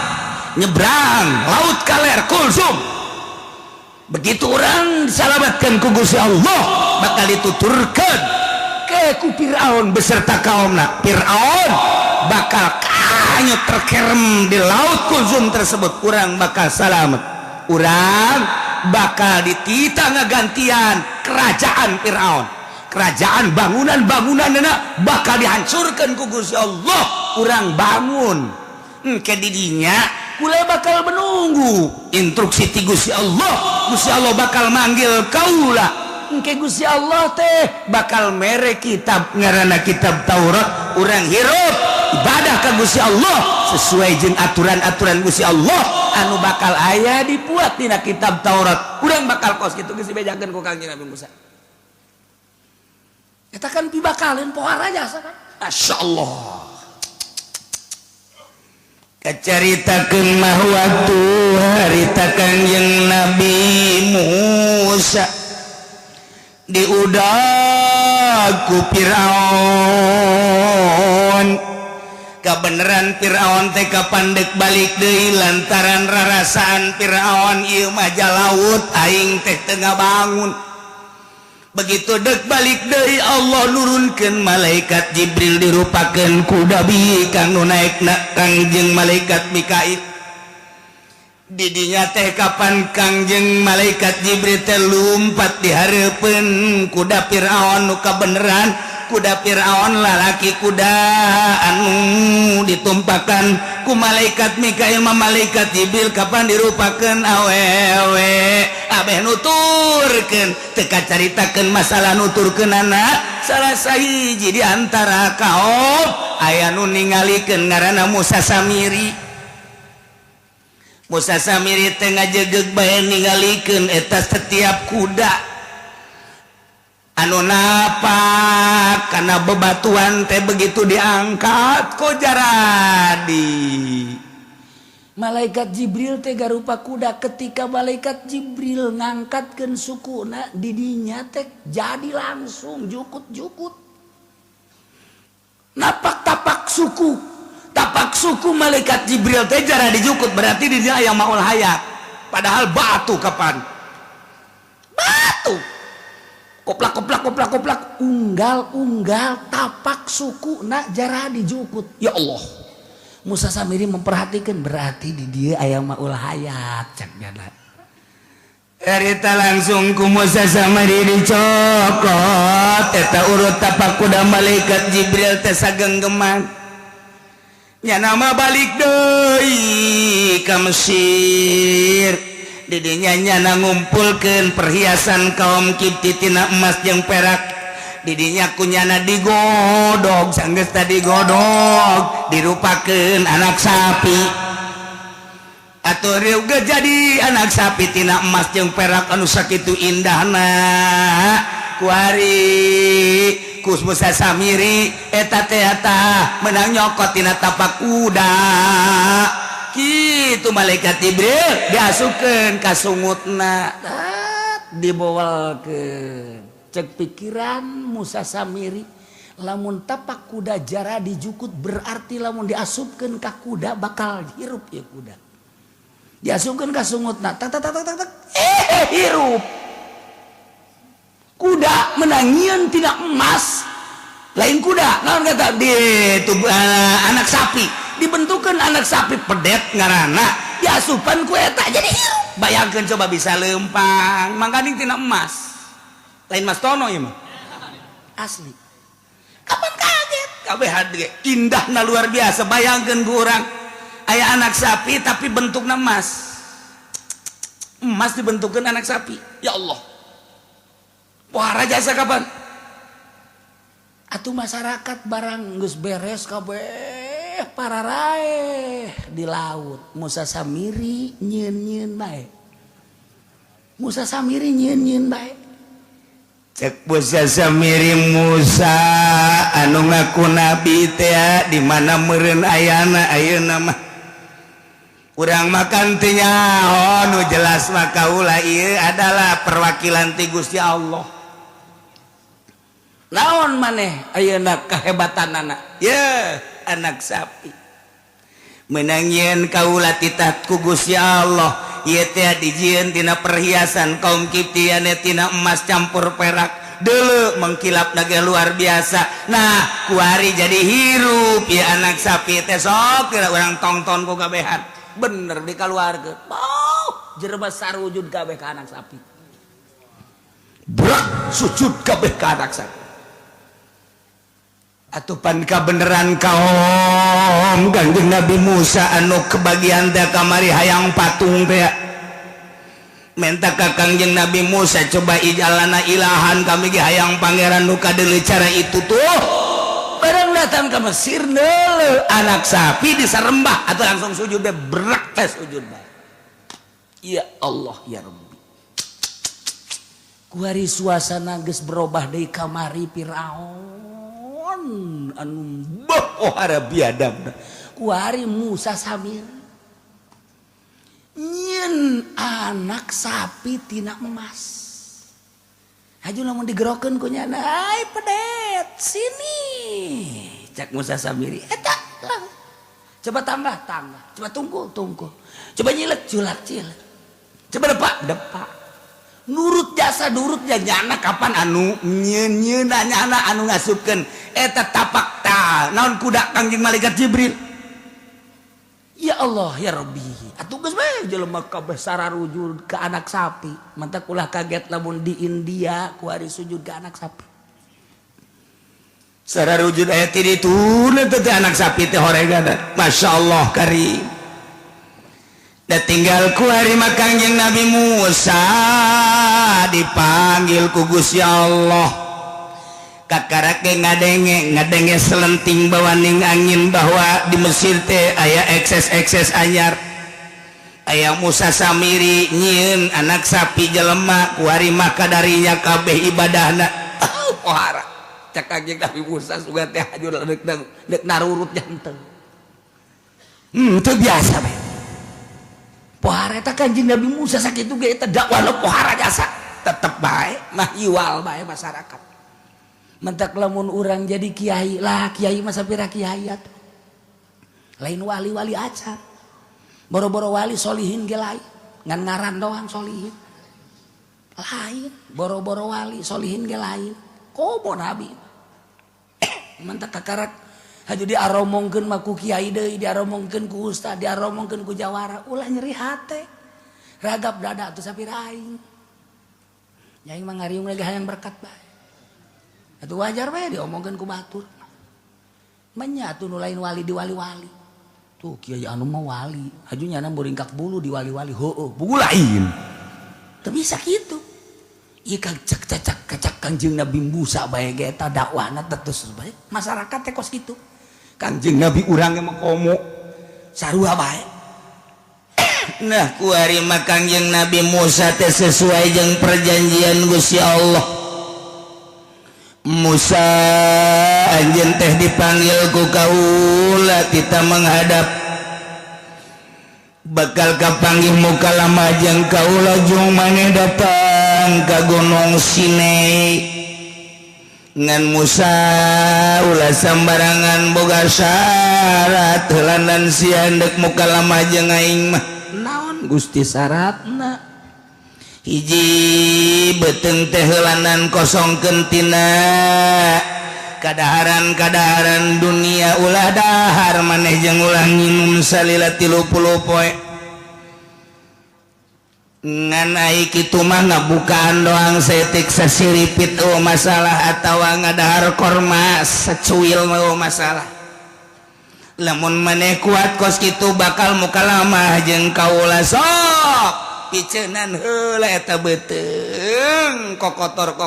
nyebrang laut kaler kulsum. Begitu orang disalamatkan ku Gusti Allah bakal dituturkan ke ku Firaun beserta kaumna. Firaun bakal kanyut terkerem di laut kulsum tersebut. Urang bakal salamet, urang bakal ditita ngagantian kerajaan Firaun, kerajaan bangunan-bangunanna bakal dihancurkan ku Gusti Allah. Urang bangun ke didinya kula bakal menunggu instruksi ti Gusti Allah. Gusti Allah bakal manggil kaula engke Gusti Allah teh bakal mere kitab ngaranna kitab Taurat. Urang hirup ibadah ka Gusti Allah sesuai jeung aturan-aturan Gusti Allah anu bakal aya dipuat dina kitab Taurat. Urang bakal kos kitu geus dibejakeun ku Kangjeng Nabi Musa. Eta kan pibakaleun pohar aja kan. Masyaallah. Kacaritakeun mah waktu harita Kangjeng Nabi Musa diudag ku Firaun. Kabeneran Firaun teh kapandek balik deui lantaran rarasaan Firaun ieu mah jalaut aing teh teu ngabangun. Begitu dek balik deui Allah nurunkeun malaikat Jibril dirupakeun ku Nabi kanu naekna Kangjeng malaikat Mikail. Didinya teh kapan Kangjeng malaikat Jibril teh lumpat dihareupeun kuda Firaun nu kabeneran kuda Firaun lalaki kuda anu ditumpakan ku malaikat Mikail mah malaikat Jibril kapan dirupakeun awewe abeh nuturkeun teu kacaritakeun masalah nuturkeunana salah sahiji di antara kaum aya nu ningalikeun ngaranna Musa Samiri. Musa Samiri teh ngajegeg bae ningalikeun eta setiap kuda anu napak karena bebatuan teh begitu diangkat kok jaradi. Malaikat Jibril teh garupa kuda. Ketika malaikat Jibril ngangkatkeun sukuna didinya teh jadi langsung jukut-jukut. Napak tapak suku malaikat Jibril teh jaradi jukut berarti didinya aya maul hayat. Padahal batu kapan? Batu. Koplak unggal tapak suku nak jarah dijukut. Ya Allah, Musa Samiri memperhatikan berarti di dia ayam maul hayat cak jalan. Erita langsung ku Musa Samiri dicokot eta urut tapak kuda malaikat Jibril teh sagenggeman. Nya nama balik deui ka Mesir. Didinya nyana ngumpulkeun perhiasan kaum Kipti tina emas jeung perak. Didinya kunyana digodog sanggeus tadi godog dirupakeun anak sapi. Atuh reuga jadi anak sapi tina emas jeung perak anu sakitu indahna. Kuari kus Musa Samiri eta teh menang nyokot tina tapak kuda. Kitu malaikat Jibril diasukeun ka sungutna dibawakeun cek pikiran Musa Samiri lamun tapak kuda jara dijukut berarti lamun diasupkeun ka kuda bakal hirup ya kuda. Diasupkeun ka sungutna tak hirup. Kuda menangieun tina emas. Lain kuda, naon kata di anak sapi. Dibentukeun anak sapi pedet ngaranna, diasupan ku eta jadi hirup. Bayangkeun coba bisa lempang, mangkaning tina emas. Lain Mas Tono ieu mah. Asli. Kapan kaget? Kabeh hade indahna luar biasa. Bayangkeun ku urang aya anak sapi tapi bentukna emas. Emas dibentukkeun anak sapi. Ya Allah. Pohara jasa kapan? Atuh masyarakat barang geus beres kabeh pararae di laut. Musa Samiri nyieun-nyieun bae. Musa Samiri nyieun-nyieun bae. Cek Musa Samiri Musa anu ngaku nabi teh di mana meureun ayana ayeuna mah. Urang makan teh nyaho nu jelas mah kaula ieu adalah perwakilan ti Gusti Allah. Naon maneh ayeuna kehebatanana? Ya, anak sapi. Menangieun kaula titah ku Gusti Allah, ieu teh dijieun tina perhiasan kaum Kiptiane tina emas campur perak. Deuleu mengkilapna ge luar biasa. Nah, kuari jadi hirup ya anak sapi teh sok kira urang tongton ku kabehan. Bener dikaluarkeun. Jereba sarujud kabeh ka anak sapi. Brak sujud kabeh ka anak sapi. Atupan kabeneran kaum Kangjeng Nabi Musa anu kebagian teh kamari hayang patung teh menta ka Kangjeng Nabi Musa coba ijalana ilahan kami ge hayang pangeran nu kadeuleu cara itu tuh bareng datang ke Mesir neuleuh anak sapi disarembah atau langsung sujud deh berak teh sujud bae. Ya Allah ya Rabbi. Kuari suasana geus berubah deui kamari Firaun anu pohara biadab kuari Musa Samir nyieun anak sapi tina emas haju lamun digerokeun ku nyana ai pedet sini cak Musa Samiri eta lah coba tambah coba tunggu coba nyilek culak coba depak nurut jasa nyana kapan anu nyieun nyana anu ngasupkeun eta tapak ta naon kuda Kangjeng malaikat Jibril. Ya Allah ya Rabbi atuh geus bae jelema kabeh sararujud ke anak sapi mantak ulah kaget lamun di India kuari sujud ke anak sapi sararujud aya ti dituna teh anak sapi teh horegan masyaallah karim. Da tinggal kuari mah Kangjeng Nabi Musa dipanggil ku Gusti Allah. Kakarake ngadenge selenting bawaning angin bahwa di Mesir teh aya ekses anyar. Aya Musa Samiri nyieun anak sapi jelema kuari mah kadarinya kabeh ibadahna. Pohara. Cak Kangjeng Nabi Musa sugan teh hajur deuk narurut janten. Teu biasa bae. Pohara eta Kangjeng Nabi Musa sakitu ge eta dakwah pohara jasa tetep bae mah iwal bae masyarakat. Mentak lamun urang jadi kiai lah kiai mah sapira kiai atuh. Lain wali-wali acan. Boro-boro wali solihin ge lain. Ngan ngaran doang solihin. Lain boro-boro wali solihin ge lain. Komo nabi. Mentak kakarak haju diaromongkeun mah ku kiai deui, diaromongkeun ku ustad, diaromongkeun ku jawara, ulah nyeri hate. Ragap dada atuh sapira aing. Nyai mah ngariung lagi hayang berkat bae. Atuh wajar bae diomongkeun ku batur. Manya atuh nu lain wali di wali-wali. Tuh kiai anu mah wali, haju nyana muringkak bulu di wali-wali heueuh, buku lain. Teu bisa kitu. Ieu kacak Kangjeng Nabi Musa bae ge eta dakwahna tetes bae. Masyarakat teh kos kitu. Kangjeng Nabi urang mah komo sarua bae. Nah kuari mah Kangjeng Nabi Musa teh sesuai jeung perjanjian Gusti Allah. Musa anjeun teh dipanggil ku kaula kita menghadap bakal kapanggih muka lama jeung kaula jeung maneh datang ka Gunung Sinai ngan Musa ulah sambarangan boga syarat helanan siandek muka lama jeung aing mah naon Gusti syaratna hiji beteng teh helanan kosongkeun tina kadaharan dunia ulah dahar maneh jeung ulah nginum salila 30 poe ngan ai kitu mah ngabukaan doang setik sasiripit masalah atawa ngadahar korma secuil mah masalah lamun maneh kuat kos kitu bakal muka lama jeung kaula sok piceunan heula eta beuteung kokotor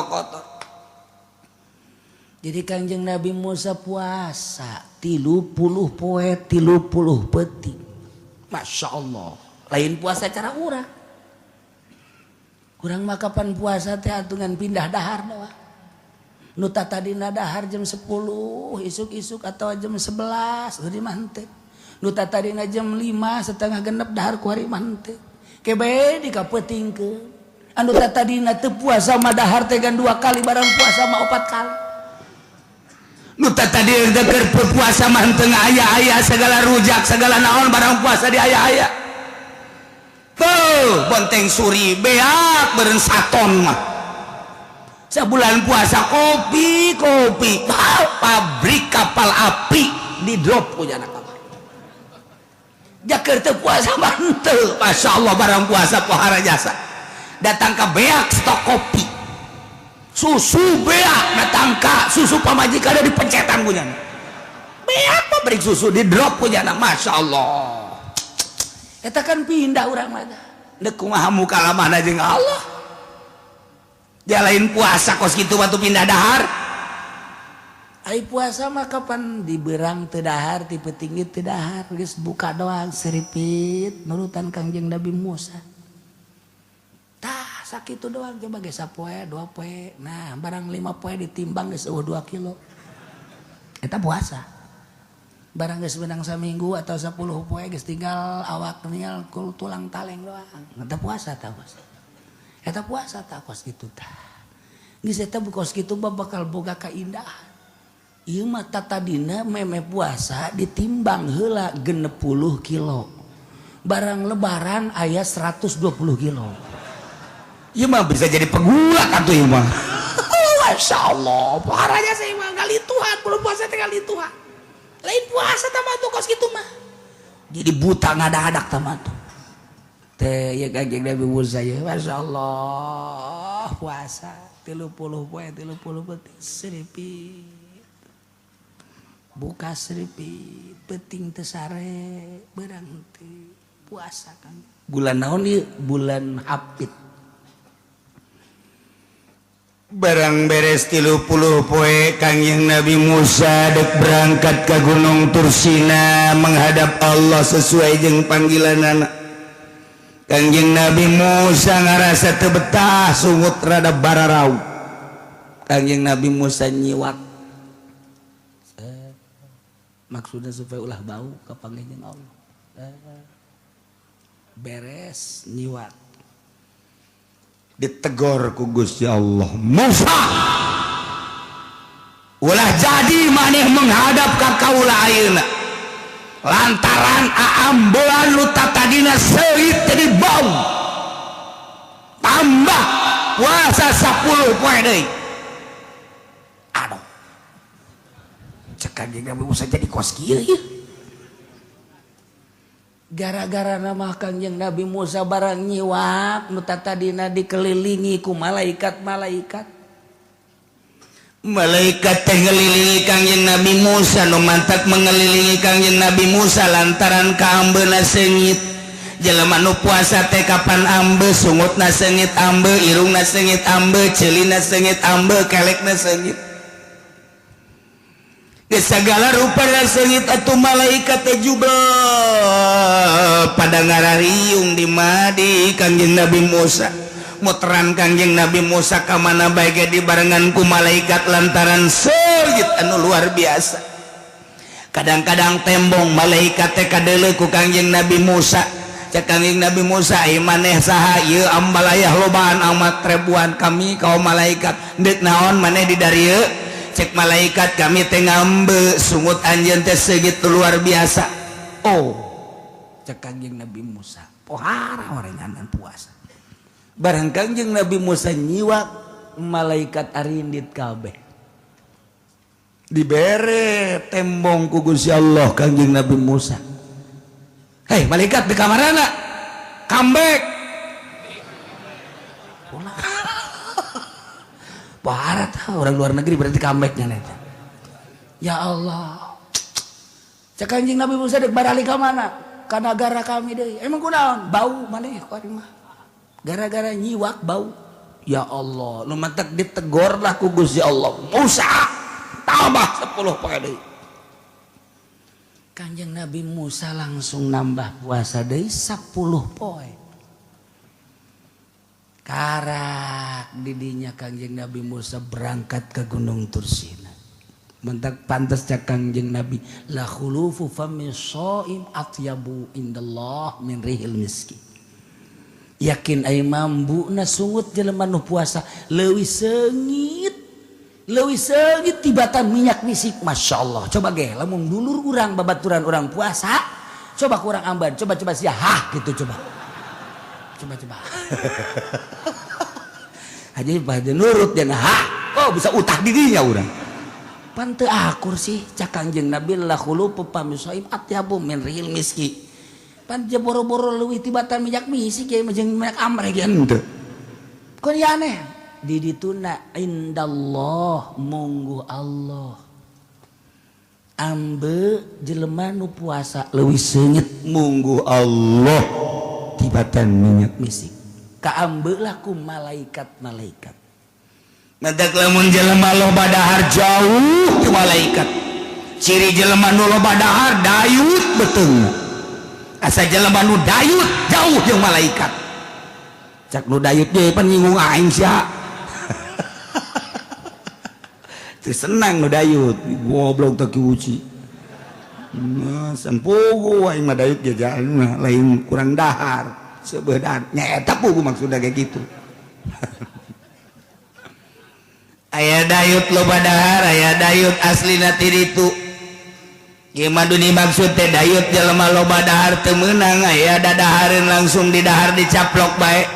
jadi Kangjeng Nabi Musa puasa 30 poe 30 peuting Masya Allah lain puasa cara urang kurang mah kapan puasa teh atungan pindah dahar doang nu tadina dahar jam 10 isuk-isuk atau jam 11 hari mantep nu tadina jam 5 setengah genep dahar ku hari mantep kebe dikapetingkeun anu tadina teu puasa mah dahar teh gan 2 kali barang puasa mah 4 kali nu tadina keur puasa mah teu aya-aya segala rujak segala naon barang puasa di aya-aya bonteng suri beak beren saton mah sebulan puasa kopi pabrik kapal api di drop punya anak kapal Jakarta puasa manteu Masya Allah barang puasa pohara jasa datang ke beak stok kopi susu beak datang ke susu pamajikan ada di pencetan punya beak pabrik susu di drop punya anak Masya Allah eta kan pindah urang mah deuk kumaha muka lamana jeung Allah jalain puasa kos kitu batu pindah dahar ai puasa mah kapan diberang teu dahar ti peuting teu dahar geus buka doang seripit nurutan Kangjeng Nabi Musa tah sakitu doang coba geus sapoe 2 poe nah barang 5 poe ditimbang geus 2 kilo eta puasa barang geus menang saminggu atau 10 poe geus tinggal awak nial kul tulang taleng doang eta puasa tah bos eta puasa tah kos kitu tah geus eta kos kitu bakal boga kaindahan ieu mah tadina meme puasa ditimbang heula 60 kilo barang lebaran aya 120 kilo ieu mah bisa jadi pegulat atuh ieu mah Masya Allah paharanya saya mah kali Tuhan belum puasa teh kali Tuhan lain puasa tamah tuh kos gitu mah jadi buta ngadadak tamah tuh teh ya Kangjeng Nabi Musa ya Masya Allah puasa 30 poe 30 peuting seripit buka seripit peuting teu sare beurang teu puasa kan bulan naon ieu bulan Hapit barang beres 30 poe Kangjeng Nabi Musa dek berangkat ke Gunung Tursina menghadap Allah sesuai jeung panggilanana Kangjeng Nabi Musa ngarasa teu betah sungut rada bararau Kangjeng Nabi Musa nyiwak maksudnya supaya ulah bau ka panggih Allah beres nyiwak ditegor ku Gusti Allah Musa ulah jadi maneh menghadap ka kaula ayeuna lantaran aambean lu tadina seuit jadi bau tambah puasa 10 poe deui aduh cek Kangjeng Nabi Musa jadi kos kieu ya gara-gara nama Kangjeng Nabi Musa barang nyiwak nu tadina dikelilingi ku malaikat teh ngelilingi Kangjeng Nabi Musa nu mantap mengelilingi Kangjeng Nabi Musa lantaran kaambeuna seungit jelema nu puasa teh kapan ambe sungutna seungit ambe irungna seungit ambe ceulina seungit ambe kelekna seungit segala rupa seungit atuh malaikat teh juga pada ngarariung di madi Kangjeng Nabi Musa muteran Kangjeng Nabi Musa ka mana bae ge dibarengan ku malaikat lantaran seungit anu luar biasa kadang-kadang tembong malaikat teh kadeuleu ku Kangjeng Nabi Musa cek Kangjeng Nabi Musa ieu maneh saha ieu ambalayah lobaan amat ribuan kami kaum malaikat deuk naon maneh di dari cek malaikat kami teh ngambe sungut anjeun teh segitu luar biasa. Oh cek Kangjeng Nabi Musa pohara orenganan puasa bareng Kangjeng Nabi Musa nyiwak malaikat arindit kabeh dibere tembong ku Gusti Allah Kangjeng Nabi Musa. Hei malaikat di kamarana comeback Barat orang luar negeri berarti comebacknya neta. Ya Allah. Cek Kangjeng Nabi Musa dek barali ka mana? Ka nagara kami deui. Emang kunaon? Bau maneh ku ari mah. Gara-gara nyiwak bau. Ya Allah, nu mantek ditegor lah ku Gusti Allah. Musa, tambah 10 poe deui. Kangjeng Nabi Musa langsung nambah puasa deui 10 poe. Karak didinya Kangjeng Nabi Musa berangkat ke Gunung Tursina. Mentak pantas cak Kangjeng Nabi la khulufu fami shaim atyabu indallah min rihil miski. Yakin ai mambuna sungut jelema nu puasa leuwih seungit tibatan minyak misik masyaallah. Coba ge lamun dulur urang babaturan urang puasa coba kurang amban coba sia hah gitu coba aja pada nurut dan oh bisa utah dirinya orang pan teu akur sih cak Kangjeng Nabi la khulufu fami shaim atyabu min rihil miski pan je boro-boro leuwih tibatan minyak misik ge jeung minyak amreh ge henteu kun ya aneh di dituna indallah munggu Allah ambe jelema nu puasa leuwih seungit munggu Allah tibatan minyak misik kaambe laku malaikat madak lamun jelema loba dahar jauh ti malaikat ciri jelema nu loba dahar dayut beteung asa jelema nu dayut jauh jeung malaikat cak nu dayut ge pan nyinggung aing sia teu senang nu dayut goblok teu kiuci sampugu aing mah dayut ge lain kurang dahar sebenarnya nyaeta pugu maksudnya kayak gitu. Aya dayut loba dahar aya dayut aslina ti ditu ieu mah duni maksud teh dayut jelema loba dahar teu meunang aya dadahareun langsung di dahar dicaplok bae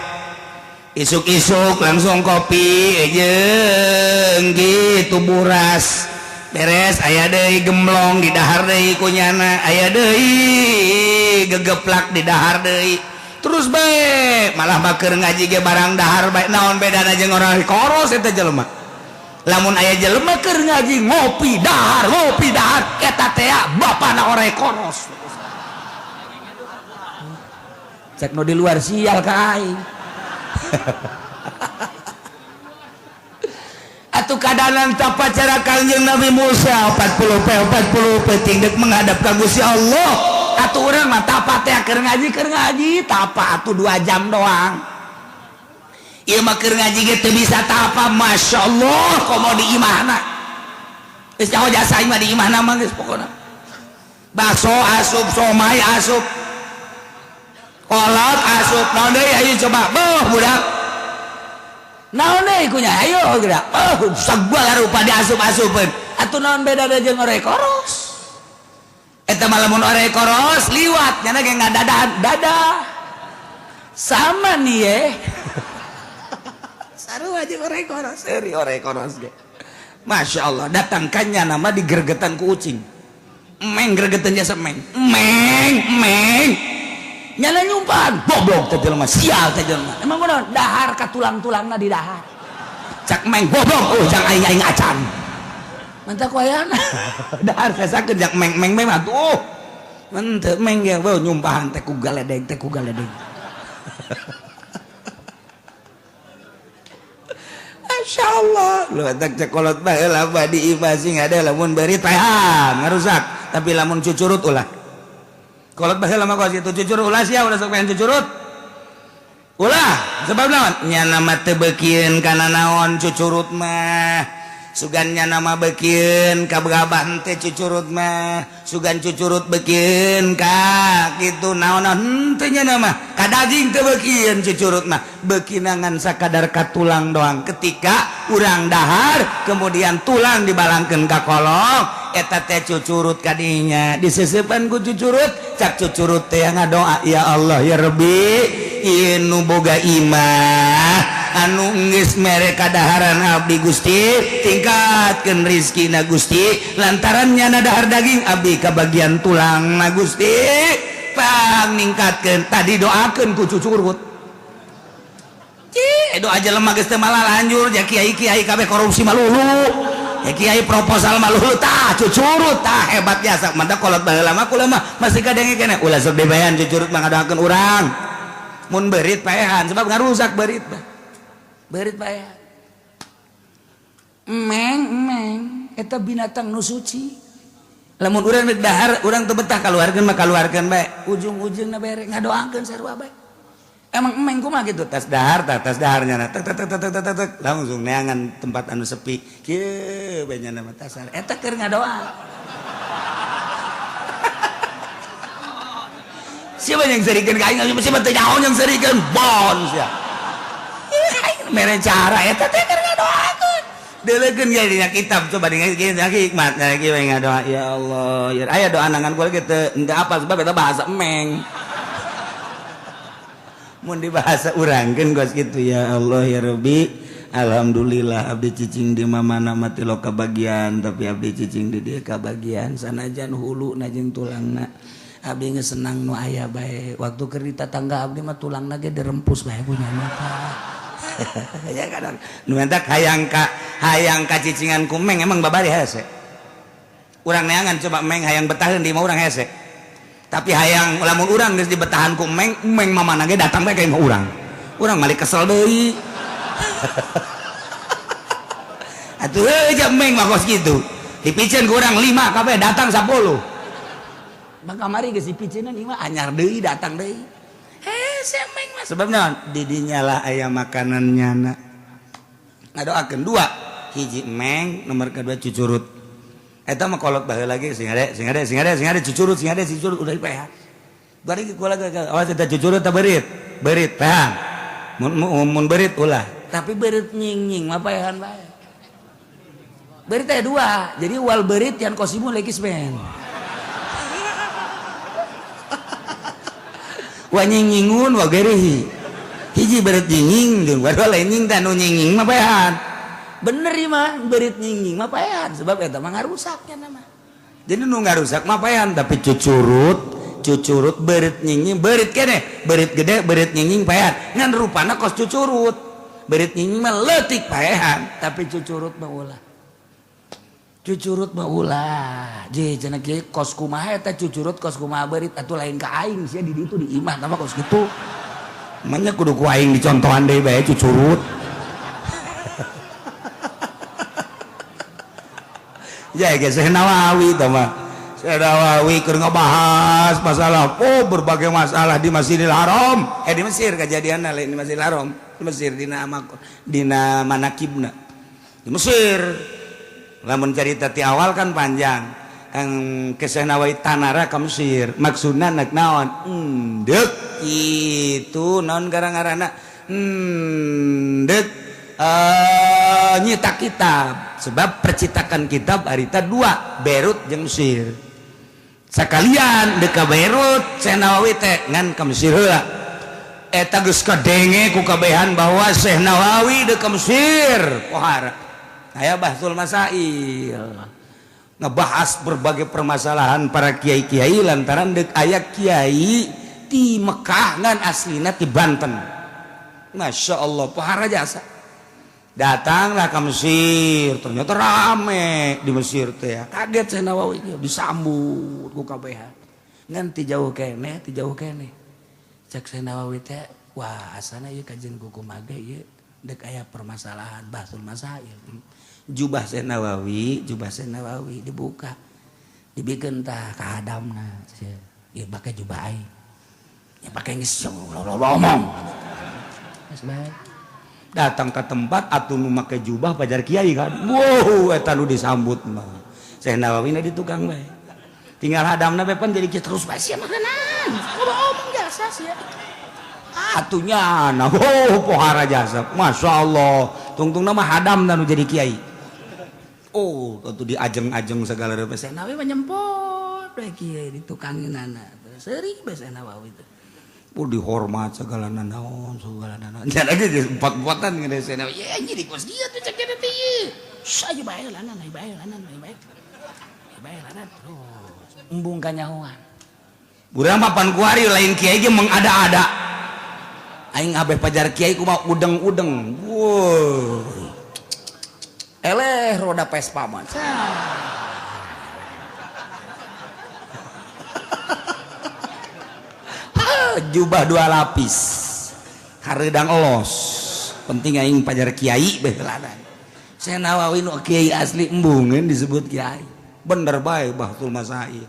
isuk-isuk langsung kopi jeung gitu buras beres aya deui gemblong di dahar deui kunyana aya deui gegeplak di dahar deui terus bae malah bakeur ngaji ge barang dahar bae naon bedana jeung orang koros eta jelema lamun aya jelema keur ngaji ngopi dahar eta teh bapana orang koros cek nu di luar sial ka aing atuh kadanan tapacara Kangjeng Nabi Musa 40 penting dek menghadap ka Gusti Allah atuh urang mah tapa teh keur ngaji tapa atuh 2 jam doang ieu mah keur ngaji ge teu bisa tapa masyaallah komo di imahna geus nyaho jasa imah di imahna mah geus pokona bakso asup somai asup kolot asup naon deui ayo coba beuh budak naon deui kunya ayo geura sagala rupa diasup-asupkeun atuh naon bedana jeung orek koros eta mah lamun orek koros liwat nya ge dadah sama nih ye sarua jeung orek koros euri orek koros ge masyaallah datangkannya nama digergetan ku ucing meng gregetan jasa meng nyala nyumpan goblok teh jelema sial teh jelema emang kunaon dahar ka tulang-tulangna di dahar cak meng goblok cak aing acan mantap koyana dahar sasakeun jak meng mah tuh mantep meng ge we nyumpahan teh ku galedeg masyaallah lu tak cekolot bae lah badi ibasing ada lamun bari teh ngarusak tapi lamun cucurut ulah kolot bae lama kos itu cucurut ulah sia ulah sok pengen cucurut ulah sebab naon nya nama teu beukieun kana naon cucurut mah sugannya nama bekin kabagabah teh cucurut mah sugan cucurut bekin ka gitu naon teh nya nama ka daging teh bekin cucurut mah bekinangan sakadar ka tulang doang ketika urang dahar kemudian tulang dibalangkeun ka kolong eta teh cucurut kadinya diseusepan ku cucurut cak cucurut teh ngadoa ya Allah ya Rabbi inu boga imah anu geus mere kadaharan abdi Gusti tingkatkeun rizkina Gusti lantaran nyana dahar daging abdi kabagian tulang na Gusti paningkatkeun tadi doakeun ku cucurut doa aja lemah geus teu malah lanjur ya kiai-kiai kabeh korupsi malulu ya kiai proposal malulu tah cucurut tah hebat biasa mantap kolot baheula mah kula mah masih kadenge keneh ulah sok dibayan cucurut mah ngadoakeun urang mun beurit paehan sebab ngarusak beurit mah beurit paehan emeng eta binatang nu suci lamun urang rek dahar urang teu betah kaluarkeun mah kaluarkeun bae ujung-ujungna bere ngadoakeun sarua bae emang emeng kumaha gitu tas daharnya tek langsung neangan tempat anu sepi kieu bae nya mah tasar eta keur ngadoa siapa yang serikeun ka aing siapa teh nyaho yang serikeun bon sia mere cara eta teh keur ngadoakeun deulekeun ge dina kitab coba dina hikmat lagi we ngadoa ya Allah ya aya doa nangan kula ge teu apa sebab eta bahasa emeng mun dibahasa urangkeun gos kitu ya Allah ya Rabbi alhamdulillah abdi cicing di mamana mati lo kabagian tapi abdi cicing di dieu kabagian sanajan hulu na jeung tulangna abdi geus senang nu aya bae waktu keur di tatangga abdi mah tulangna ge dirempus bae punya mata ya kadang nu entak hayang ka cicingan ku meng emang babari hese urang neangan coba meng hayang betaheun di mah urang hese tapi hayang lamun urang geus dibetahan ku meng mamana ge datang bae ka imah urang malik kesel deui atuh aja meng mah kos kitu dipicen ku urang 5 kabeh datang 10 maka mari geus dipiceunan ieu mah anyar deui datang deui hese meng mah sebabna didinya lah aya makanannya na ngadoakeun 2 hiji meng nomor kedua cucurut eta mah kolot baheula lagi sing ade cucurut udah dipehan bari kula awas eta cucurut teh beurit pehan mun beurit ulah tapi beurit nying mah pehan bae beurit teh 2 jadi wal beurit yan kosimu legis men wa nyingingun wa gerehi hiji beurit nyinging jeung wadua lain nying teh nu nyinging mah pehan bener ieu mah beurit nyinging mah paehan sebab eta mah ngarusak nya mah jadi nu ngarusak mah paehan tapi cucurut beurit nyinging beurit keneh beurit gede beurit nyinging paehan ngan rupana kos cucurut beurit nyinging mah leutik paehan tapi cucurut mah ulah je cenah kieu kos kumaha eta cucurut kos kumaha beurit atuh lain ka aing sia di ditu di imah mah kos kitu manya kudu ku aing dicontohan deui bae cucurut ya guys Syekh Nawawi tah mah Syekh Nawawi keur ngabahas masalah berbagai masalah di Masjidil Haram di Mesir kejadianna lain di Masjidil Haram di Mesir dina manakibna di Mesir lamun carita ti awal kan panjang ang Syekh Nawawi tanara ka Mesir maksudna nak naon deuk kitu naon garang-garana deuk nyetak kitab sebab percetakan kitab harita 2 Beirut jeung Mesir sakalian deka Beirut Syekh Nawawi teh ngan ka Mesir heula eta geus kadenge ku kabehan bahwa Syekh Nawawi deka Mesir pohara aya bahsul masail ngebahas berbagai permasalahan para kiai-kiai lantaran deuk aya kiai ti Mekah ngan aslina ti Banten Masya Allah pohara jasa datanglah ke Mesir ternyata rame di Mesir teh kaget Syekh Nawawi disambut ku kabehan ngan ti jauh keneh cek Syekh Nawawi teh wah asana ieu kajian ku kumaha ge ieu deuk aya permasalahan bahsul masail jubah Syekh Nawawi dibuka dibikeun tah ka hadamna ieu make jubah aing ya pake geus ngomong geus bae datang ke tempat atuh nu make jubah pajar kiai kan. Wow, eta nu disambut mah. Syekh Nawawi na di tukang bae. Tinggal hadamna bae pan jadi terus bae sia makanan. Omong jasa sia. Atunya nah, pohara jasa. Masyaallah. Tungtungna mah hadamna nu jadi kiai. Oh, tuh diajeng-ajeng segala rupa. Syekh Nawawi mah nyempot bae kiai di tukangeunana. Seuring bae Syekh Nawawi teh. Dihormat segala nanaon segala nanaon jangan lagi di empat-empatan ngene sana ya jadi kos dia tuh cek teh ieu saya bae lanan bae lanan terus embung kanyahoan urang papan kuari lain kiai ge mengada-ada aing abeh pajar kiai kumaha udeng-udeng wow eleh roda Vespa mah jubah 2 lapis hareudang elos penting aing pajar kiai beulanan Syekh Nawawi nu kiai asli embungeun disebut kiai bener bae Bahtul Masail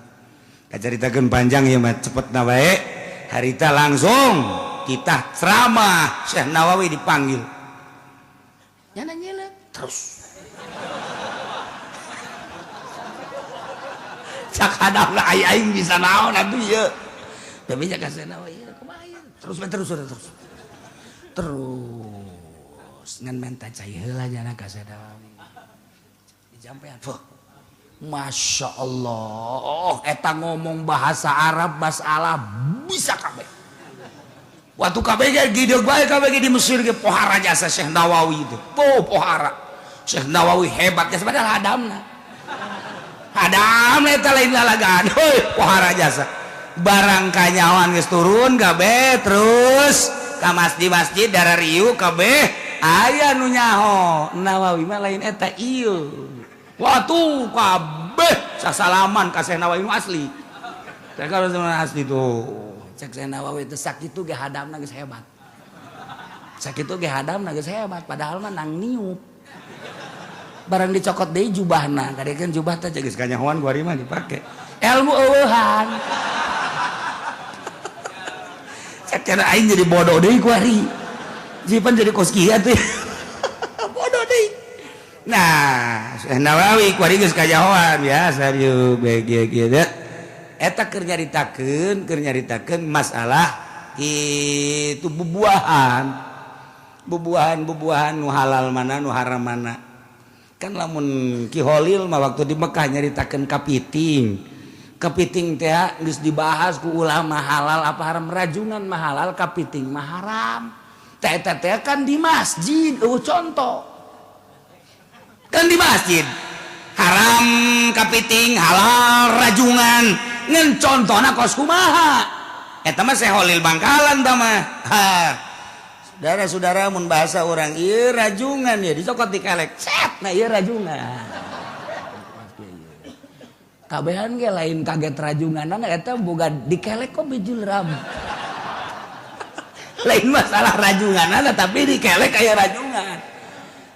kacaritakeun panjang ieu mah cepetna bae harita langsung kita ceramah Syekh Nawawi dipanggil nyana nyeleuk terus cak hadapna aing bisa naon atuh ieu tapi jaga Syekh Nawawi terus ngan menta cai heula jana ka Syekh Nawawi dijampean Masya Allah eta ngomong bahasa Arab masalah bisa kabeh waktu kabeh ge gideug bae kabeh di Mesir ge pohara jasa Syekh Nawawi itu pohara Syekh Nawawi hebat jasa padahal hadamna eta lain lalagaan heuh pohara jasa barang kanyawan geus turun kabeh terus ka masjid dara riu kabeh aya nu nyaho Nawawi mah lain eta ieu watuh kabeh sasalaman ka Syekh Nawawi nu asli teh kalau asli tuh cek Syekh Nawawi teh sakitu ge hadamna geus hebat sakitu ge hadamna geus hebat padahal mah nang niup barang dicokot deui jubahna kadekeun jubah teh geus kanyahoan kuari mah dipake ilmu eueuhan cara aing jadi bodoh deui ku ari. Jipan jadi kos kieu teh. Bodoh deui. Nah, Syekh Nawawi ku ari geus kajahoan biasa dieu kieu teh. Eta keur nyaritakeun masalah itu bubuahan. Bubuahan nu halal mana nu haram mana. Kan lamun Ki Holil mah waktu di Mekah nyaritakeun kapiting. Kepiting teh geus dibahas ku ulama halal apa haram rajungan mah halal kapiting mah haram teh kan di masjid contoh kan di masjid haram kapiting halal rajungan ngan contona kos kumaha eta mah Syekh Holil Bangkalan tah mah saudara-saudara mun bahasa orang ieu rajungan ya dicokot dikelek set nah ieu rajungan kabehan ge lain kaget rajunganan eta boga dikelek kok bijul ram lain masalah rajunganan tapi dikelek aya rajungan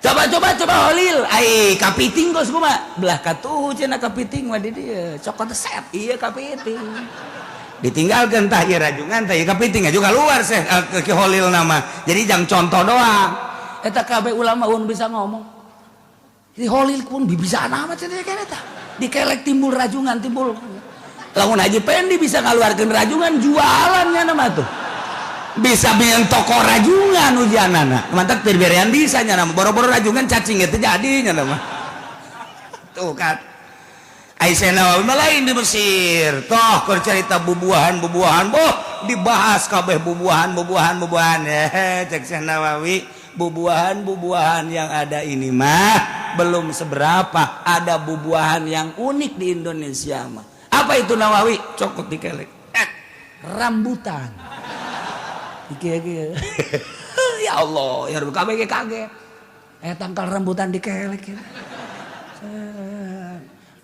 coba Holil ai kapiting kos kumaha belah katuh cenah kapiting mah di dieu cokot set ieu kapiting ditinggalkeun tah ieu rajungan tah ieu kapiting juga keluar Syekh Ki Holil nama jadi jang contoh doang eta kabeh ulama ulun bisa ngomong di Holil pun bisa nama cenah eta dikelek timbul rajungan timbul lamun Haji Pendi bisa ngaluarkeun rajungan jualannya nama tuh bisa bikin toko rajungan ujianana mantap terberean bisa nya nama boro-boro rajungan cacing itu jadinya nama tuh kan Syekh Nawawi mah lain di Mesir toh keur cerita bubuahan boh dibahas kabeh bubuahan cek Syekh Nawawi bubuahan yang ada ini mah belum seberapa ada bubuahan yang unik di Indonesia mah apa itu Nawawi cokot dikelek rambutan ya Allah ya Rabbi kabeh kaget tangkal rambutan dikelek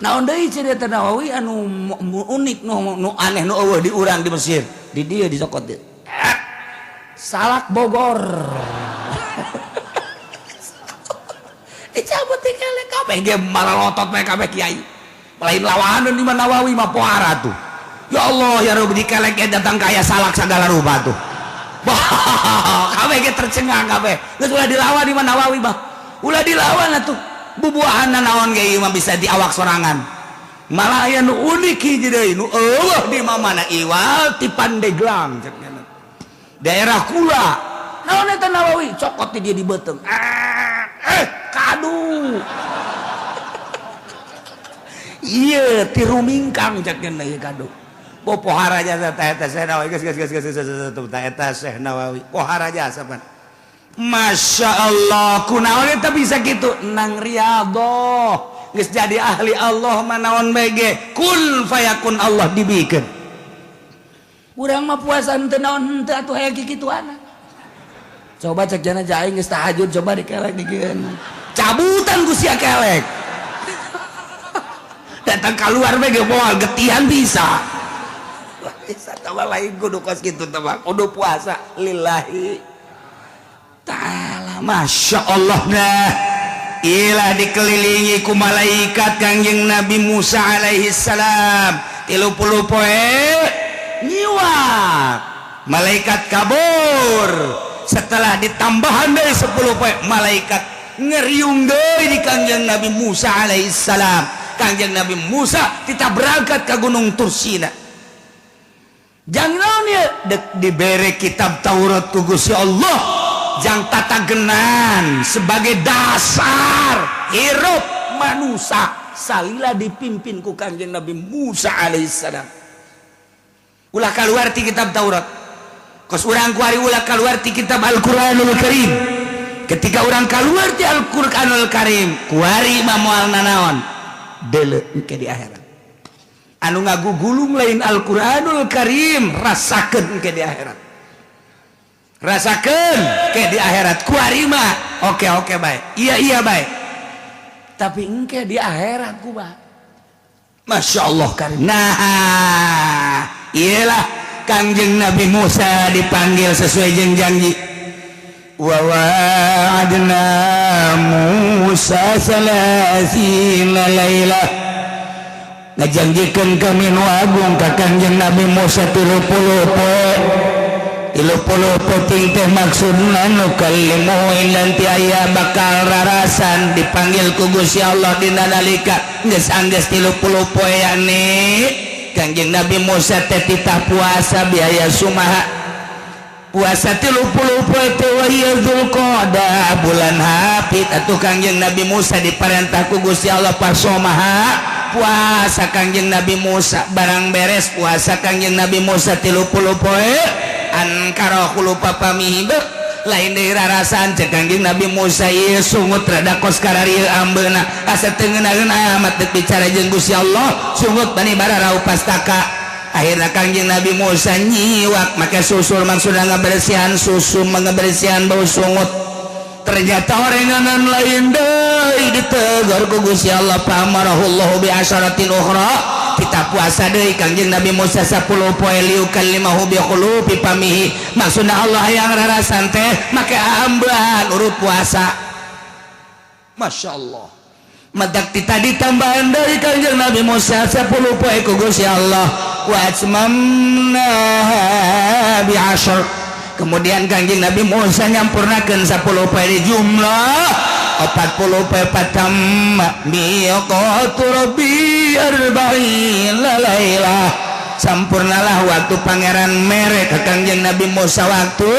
naon deui cerita Nawawi anu unik nu aneh nu eueuh di urang di Mesir di dieu dicokot dieu salak Bogor dicabut dikelek kabeh ge maralotot we kabeh kiai lain lawanan di Nawawi mah pohara tuh ya Allah ya Rabbi dikelek datang kaya salak segala rupa tuh kabeh ge tercengang kabeh geus ulah dilawan di mana Nawawi mah ulah dilawan atuh bubuahanna naon ge ieu mah bisa diawak sorangan malah aya nu unik hiji deui nu eueuh di mamana iwal ti Pandeglang daerah kula naon eta Nawawi cokot ti dia di beuteung kadu iya ti rumingkang cek cenah ieu kadu pohara jasa eta Syekh Nawawi geus eta Syekh Nawawi pohara jasa pan Masya Allah kunaon eta bisa kitu nang riyadhah geus jadi ahli Allah mah naon bege kun fayakun Allah dibikeun urang mah puasa henteu naon henteu atuh aya kikituana coba cek jana jaing geus tahajud coba dikelek dikeun cabutan ku sia kelek datang keluar bege moal getihan bisa sama lain kudu kos gitu teman kudu puasa lillahi ta'ala Masya Allah nah ilah dikelilingi ku malaikat Kangjeng Nabi Musa alaihi salam 30 poe nyiwak malaikat kabur setelah ditambahan dari 10 poe malaikat ngeriung deui di Kangjeng Nabi Musa alaihi salam Kangjeng Nabi Musa kita berangkat ke Gunung Tursina jangan ya diberi kitab Taurat ku Gusti Allah jang tatagenan sebagai dasar hirup manusia salila dipimpin ku Kangjeng Nabi Musa alaihissalam ulah keluar ti kitab Taurat kos urang kuari ulah keluar ti kitab Al-Quranul Karim ketika urang keluar ti Al-Quranul Karim kuari mamual nanaon deuleu engke di akhirat anu ngagugulung lain Al-Quranul Karim rasakeun ke di akhirat rasakeun ke di akhirat kuari mah oke bae iya bae tapi engke di akhirat ku mah Masya Allah Karim nah iyalah Kangjeng Nabi Musa dipanggil sesuai jeung janji wa wa'adna Musa salasina lailah ngajanggikeun kami nu agung ka Kangjeng Nabi Musa 30 poe 30 poting teh maksudna nu kalimu nanti aya bakal rarasan dipanggil ku Gusti Allah dina nalika geus anggeus 30 poe ane Kangjeng Nabi Musa teh titah puasa biaya sumaha puasa 30 poe teh wa Zulqa'dah bulan hapit atuh Kangjeng Nabi Musa diparentah ku Gusti Allah pasomaha puasa Kangjeng Nabi Musa barang beres puasa Kangjeng Nabi Musa 30 poe an karo lupa pamih lain deui rarasan cek Kangjeng Nabi Musa ieu sungut rada kos kararieu ambeuna asa teu ngeunaheun amat teu bicara jeung Gusti Allah sungut bani bararau pastaka akhirna Kangjeng Nabi Musa nyiwak make susul maksudna ngabersihan susu ngabersihan bau sungut ternyata orenganan lain deui ditegur ku Gusti Allah pamarahullahu bi asyaratin ukhra kita puasa deui Kangjeng Nabi Musa 10 poe liukallimahu bi khulufi pamihi maksudna Allah yang rarasan teh make ambean urut puasa Masya Allah madak kita ditambahan dari Kangjeng Nabi Musa 10 poe ku Gusti Allah wa atmamna bi asyar kemudian Kangjeng Nabi Musa nyampurnakeun 10 poe di jumlah 40 poe patamma miqatu rabbi arba'in lailah sampurnalah waktu pangeran mere ka Kangjeng Nabi Musa waktu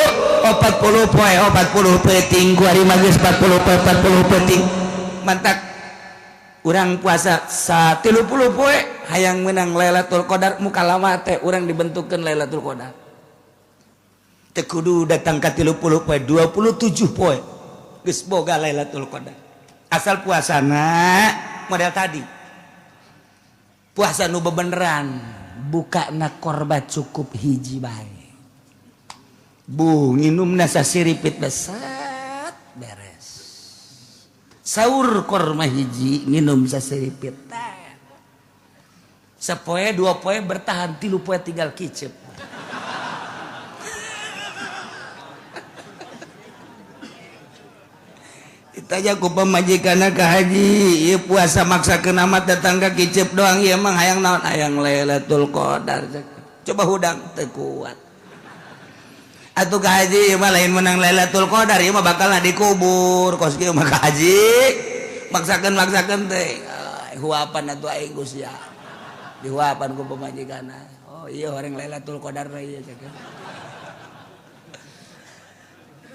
40 poe 40 peting kuari magis 40 peting mantak urang puasa 30 poe hayang menang Lailatul Qadar mukalama teh urang dibentukeun Lailatul Qadar teu kudu datang ka 30 poe 27 poe geus boga Lailatul Qadar asal puasana model tadi puasa nu bebeneran bukana korban cukup hiji bae bu nginumna sasiripit besat beres sahur korma hiji nginum sasiripit sapoe 2 poe bertahan 3 poe tinggal kicep tanya ku pemajikanna ka haji ieu puasa maksakeun amat datang ka kicep doang ieu emang hayang naon hayang Lailatul Qadar coba hudang teu kuat atuh ka haji mah lain menang Lailatul Qadar ieu mah bakalna dikubur kos kieu mah ka haji maksakeun teh huapan atuh aing Gusti ya dihuapan ku pamajikanna oh iya orang Lailatul Qadar ieu cek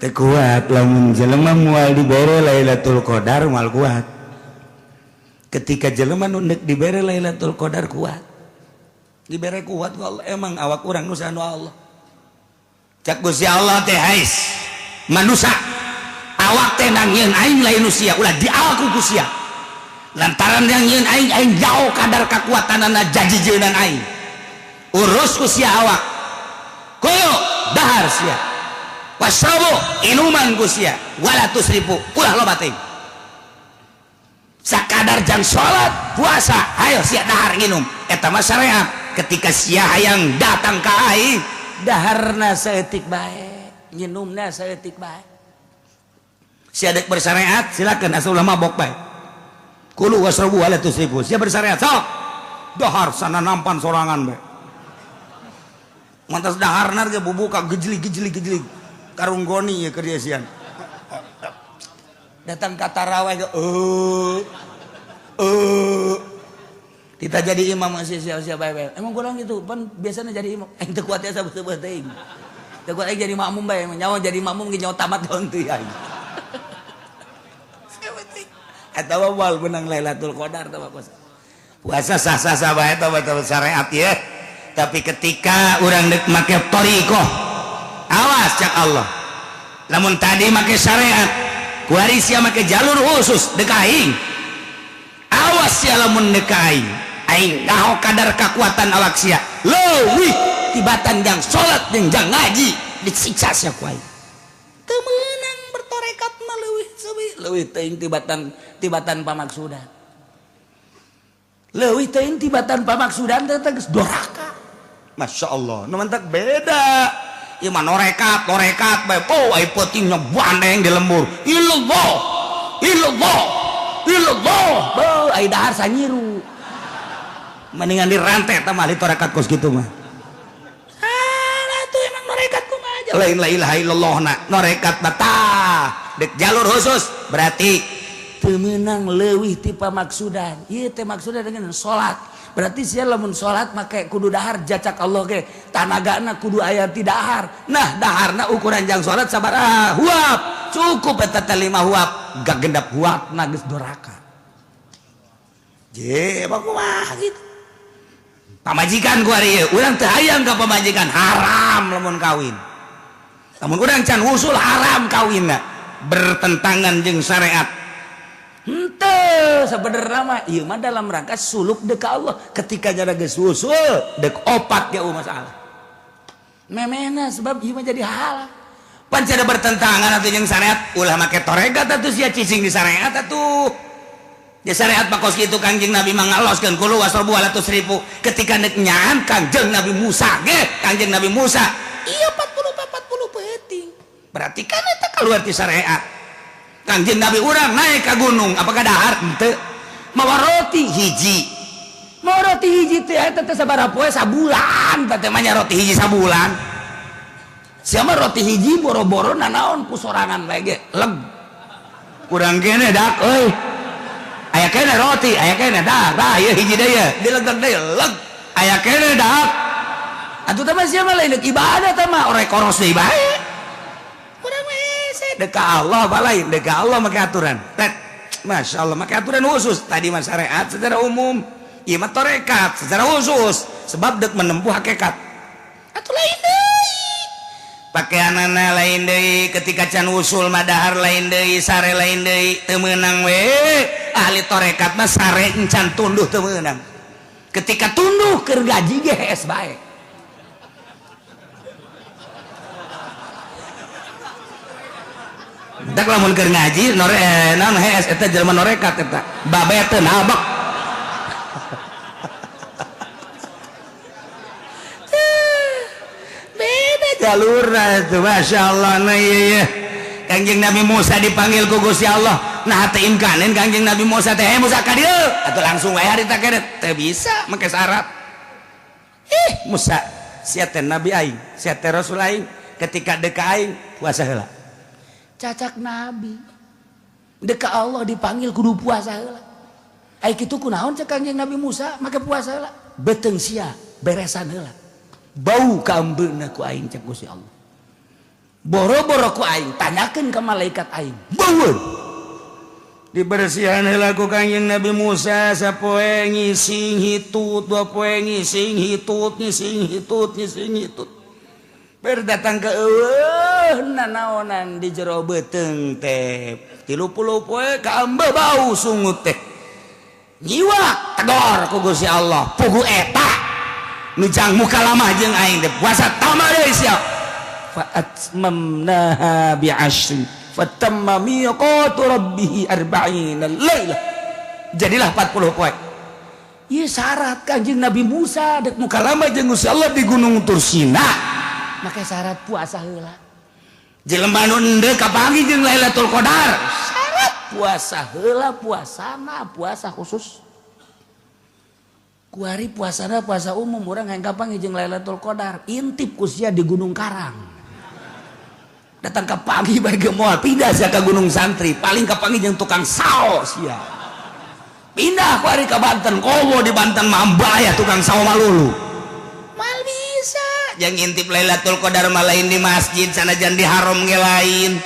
teu kuat lamun jelema moal dibere Lailatul Qadar moal kuat ketika jelema nu neuk dibere Lailatul Qadar kuat dibere kuat ku Allah emang awak urang nu sanu Allah cak Gusti Allah teh hais manusia awak teh nangieun aing lain nusia ulah dialku ku sia lantaran yang nyeun aing jauh kadar kekuatanana jajijeunan aing urus ku sia awak koyo dahar sia wasrabu inuman ku sia wala tusrifu ulah loba teuing sakadar jang salat puasa hayo sia dahar nginum eta mah syariat ketika sia hayang datang ka aing daharna saeutik bae nginumna saeutik bae sia dek bersyariat silakan asal ulama mabok bae kulu wasrabu wala tusrifu sia bersyariat sok dahar sana nampan sorangan bae mantas daharna ge bubuka gejlig karung goni ya keur sian datang ka tarawih ge kita jadi imam masih sia-sia bae emang kurang gitu pan biasanya jadi imam teu kuat ya sabeuh teuing teu kuat jadi makmum bae nyawa jadi makmum ge nyawa tamat daun teu aing eta wal benang Lailatul Qadar teh puasa sah-sah bae teh betul syariat ya tapi ketika urang deuk make thariqah awas cak Allah lamun tadi make syariat kuari sia make jalur khusus deuk aing awas sia lamun deuk aing ngaho kadar kekuatan awak sia leuwih tibatan jang salat jeung jang ngaji disiksa sia ku aing teu meunang bertorekat mah leuwih teuing tibatan pamaksudan leuwih teuing tibatan pamaksudan teh geus doraka Masya Allah nu mantak beda ieu mah norekat bae po ai peutingna bandeng di lembur illallah beuh ai dahar sanyiru mendingan dirantai tah mah torekat kos kitu mah tuh emang norekat kumaha aja lain la ilaha illallah na norekat batah dek jalur khusus berarti teu meunang leuwih ti pamaksudan ieu teh maksudna dengan salat berarti sia lamun salat make kudu dahar jacak Allah ge tanagana kudu aya ti dahar nah daharna ukuran jang salat sabaraha huap cukup eta teh 5 huap gak gendap huapna geus doraka je kumaha gitu pamajikan ku ari urang teu hayang ka pamajikan haram lamun kawin lamun urang can usul haram kawinna bertentangan jeung syariat henteu sebenarnya mah ieu mah dalam rangka suluk deuk ka Allah ketika jara geus usul deuk opat ge masalah memena sebab ieu mah jadi hal pancada bertentangan atuh jeung syariat ulah make toregat atuh sia cicing di syariat atuh di syariat mah kos kitu Kangjeng Nabi mangaloskeun kulu wasrabu wala tusrifu ketika neuk nyaan Kangjeng Nabi Musa ge Kangjeng Nabi Musa ieu 40 peuting berarti kan eta kaluar ti syariat Kangjeng Nabi urang naik ke gunung apakah dahar henteu mawa roti hiji teh eta teh sabaraha poe sabulan teh mah nya roti hiji sabulan sia mah roti hiji boro-boro nanaon ku sorangan bae ge leg kurang kene dak euy aya kene roti aya kene dah ieu hiji deui dilegeg deui leg aya kene dak atuh teh mah sia mah lain ibadah teh mah orek koros deui bae deka Allah balain deka Allah make aturan Masya Allah make aturan khusus tadi mah syariat secara umum ieu mah torekat secara khusus sebab dek menempuh hakikat atuh lain deui pakaianana lain deui ketika can usul mah dahar lain deui sare lain deui teu meunang we ahli torekat mah sare encan tunduh teu meunang ketika tunduh keur gaji ge hees bae dak lamun keur ngaji naon hees eta jelema norekat eta babe teu nabak beda jalurna itu Masya Allah nah iya Kangjeng Nabi Musa dipanggil ku Gusti Allah nah teh imkanin Kangjeng Nabi Musa teh Musa ka dieu atuh langsung wae harita kene teu bisa make syarat Musa sia teh nabi aing sia teh rasul aing ketika deka aing puasa heula. Cacak nabi deka Allah dipanggil kudu puasa heula. Ai kitu kunaon cek Kangjeng Nabi Musa make puasa heula. Beteung sia beresan heula. Bau ka ambeuna ku aing cek Gusti Allah. Boro-boro ku aing tanyakeun ka malaikat aing. Baueun. Dibersihan heula ku Kangjeng Nabi Musa sapoe ngising hitut, dua poe ngising hitut, ngising hitut, ngising hitut. Berdatang ke nanaonan di jero beuteung teh 30 poe ka amba bau sungut teh. Nyiwak tegor ku Gusti Allah, pugu eta nu jang muka lama jeung aing teh puasa tamah deui sia. Fa atmamnaha bi asyrin fatamma miqatu rabbih 40 lailah. Jadilah 40 poe. Ieu syarat Kanjeng Nabi Musa dek muka lama jeung Gusti Allah di Gunung Tursina. Make syarat puasa heula. Jelema nu endeu kapanggih jeung Lailatul Qadar. Syarat puasa heula, puasana puasa khusus. Kuari puasana puasa umum urang hayang kapanggih jeung Lailatul Qadar. Intip ku sia di Gunung Karang. Datang ke pagi bagi moal pindah sia ke Gunung Santri paling kapanggih jeung tukang sao sia pindah ku ari ka Banten kowo di Banten mambaya tukang sao malulu mal bisa jeung ngintip Lailatul Qadar mah lain di masjid sanajan di haram ge lain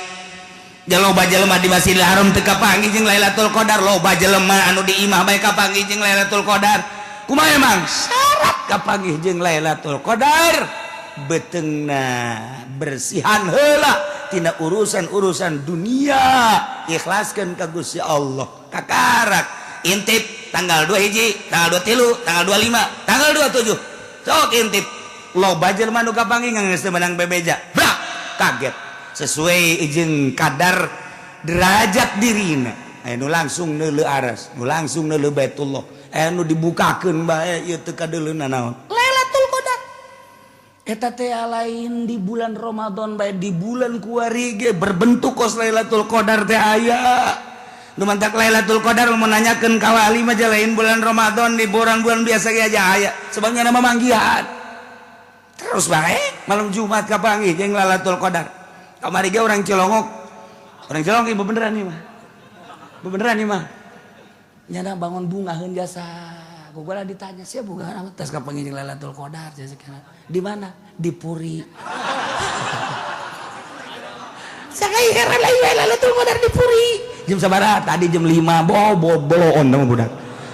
jaloba jelema di Masjidil Haram teu kapanggih jeung Lailatul Qadar loba jelema anu di imah bae kapanggih jeung Lailatul Qadar kumaha emang syarat kapanggih jeung Lailatul Qadar beteungna bersihan heula tina urusan-urusan dunia ikhlaskeun ka Gusti Allah kakarak intip tanggal 2 hiji tanggal 23 tanggal 25 tanggal 27 sok intip loba jelema nu kapanggih geus teu menang bebeja brak kaget sesuai jeung kadar derajat dirina anu langsung neuleuh aras nu langsung neuleuh Baitullah anu dibukakeun bae ieu teu kadeuleuna naon eta teh lain di bulan Ramadan bae di bulan kuari ge berbentuk kos Lailatul Qadar teh aya. Nu mantak Lailatul Qadar menanyakeun ka wali mah lain bulan Ramadan di bulan biasa ge aja aya. Sebagian nama manggihan. Terus bae malam Jumat kapanggih jeung Lailatul Qadar. Kamari ge orang Cilongok. Orang Cilongok ieu beneran nih mah. Beneran nih mah. Nyana bangun bungaheun jasa. Gua ditanya siapa bukan amat tes kapanggih jeung Lailatul Qadar di mana di Puri. Sakai heran Lailatul Qadar di Puri. Jam sabaraha tadi jam 5 boloon mah budak.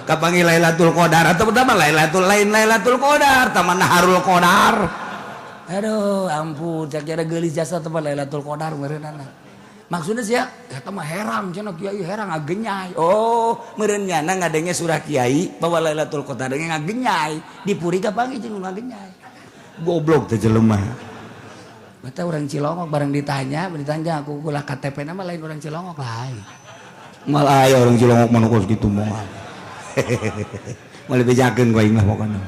Kapanggih Lailatul Qadar atau pertama Lailatul Qadar taman Naharul Qadar. Aduh ampun cak kira geulis jasa tempat Lailatul Qadar meureunana. Maksudnya sih ya, kata mah herang, cina kiai herang ngagenyai. Oh, merenyana ngadenge surah kiai bahwa Lailatul Qadar ngagenyai. Di Puri kapanggih jeung ngagenyai. Goblok teh jelema. Mata orang Cilongok bareng ditanya aku ulah KTP nama lain orang Cilongok lain. Mal aya orang Cilongok mah kos kitu moal. Mal bejakeun ku aing mah pokona.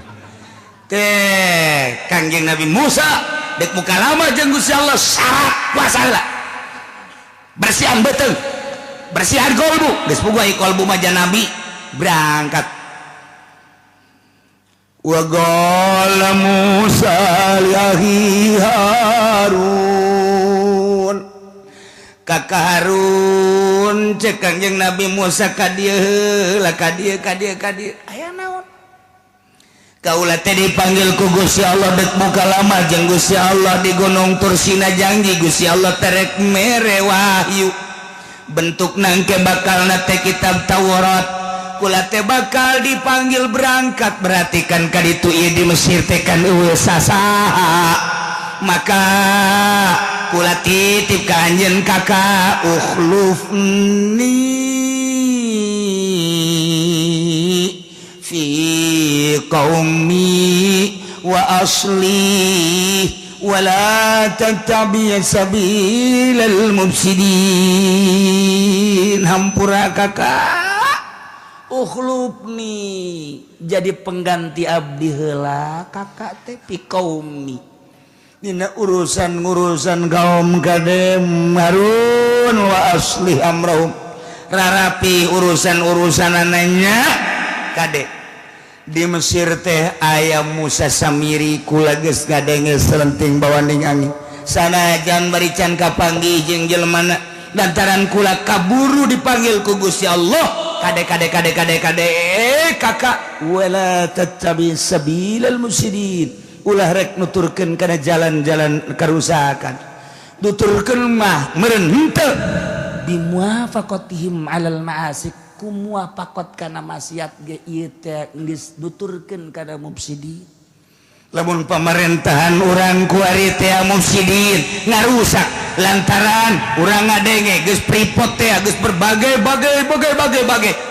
Teh Kangjeng Nabi Musa dek muka lama jeung Gusti Allah syarat puasa heula. Bersihan betul bersihan kolbu geus puguh ai kolbu mah Nabi berangkat wa qala Musa li Harun kakak Harun cek Kangjeng Nabi Musa ka dieu heula ka dieu aya naon kaula teh dipanggil ku Gusti Allah dek muka lama jeung Gusti Allah di Gunung Tursina janji Gusti Allah terek mere wahyu bentuk nangke bakal nate kitab Taurat kula teh bakal dipanggil berangkat berarti kan kaditu ieu di Mesir teh kan eueuh sasaha maka kula titip ka anjeun kakak ukhlufni fi qaumi wa asli wa la tattabi' sabilal mufsidin hampura kakak ukhlufni jadi pengganti abdi heula kakak teh fi qaumi dina urusan kaum kadem Harun wa asli amrahum rarapi urusan ananya kade di Mesir teh aya Musa Samiri kula geus ngadenge selenting bawaning angin sanajan barican kapanggih jeung jelema lantaran kula kaburu dipanggil ku Gusti Allah kade kakak wala tattabi sabilal mufsidin ulah rek nuturkeun kana jalan-jalan karusakan nuturkeun mah meureun henteu bimuafaqatihim alal ma'asik kumuafaqat kana maksiat ge ieu teh geus nuturkeun kana mufsidin. Lamun pemerintahan urang ku ari teh mufsidin ngarusak lantaran urang ngadenge geus pripot teh geus berbagai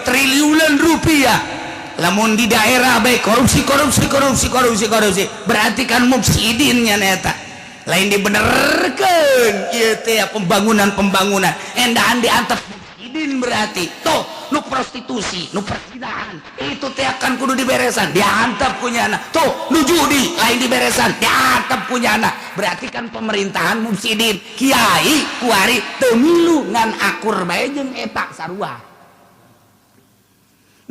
triliunan rupiah. Lamun di daerah bae korupsi berarti kan mufsidin nya eta. Lain dibenerkeun ieu teh pembangunan endahan diantep mufsidin berarti tuh nu prostitusi nu perzinahan itu teh akan kudu diberesan diantep punyana tuh nu judi lain diberesan diantep punyana berarti kan pemerintahan mufsidin kiai kuari teu milu ngan akur bae jeung eta sarua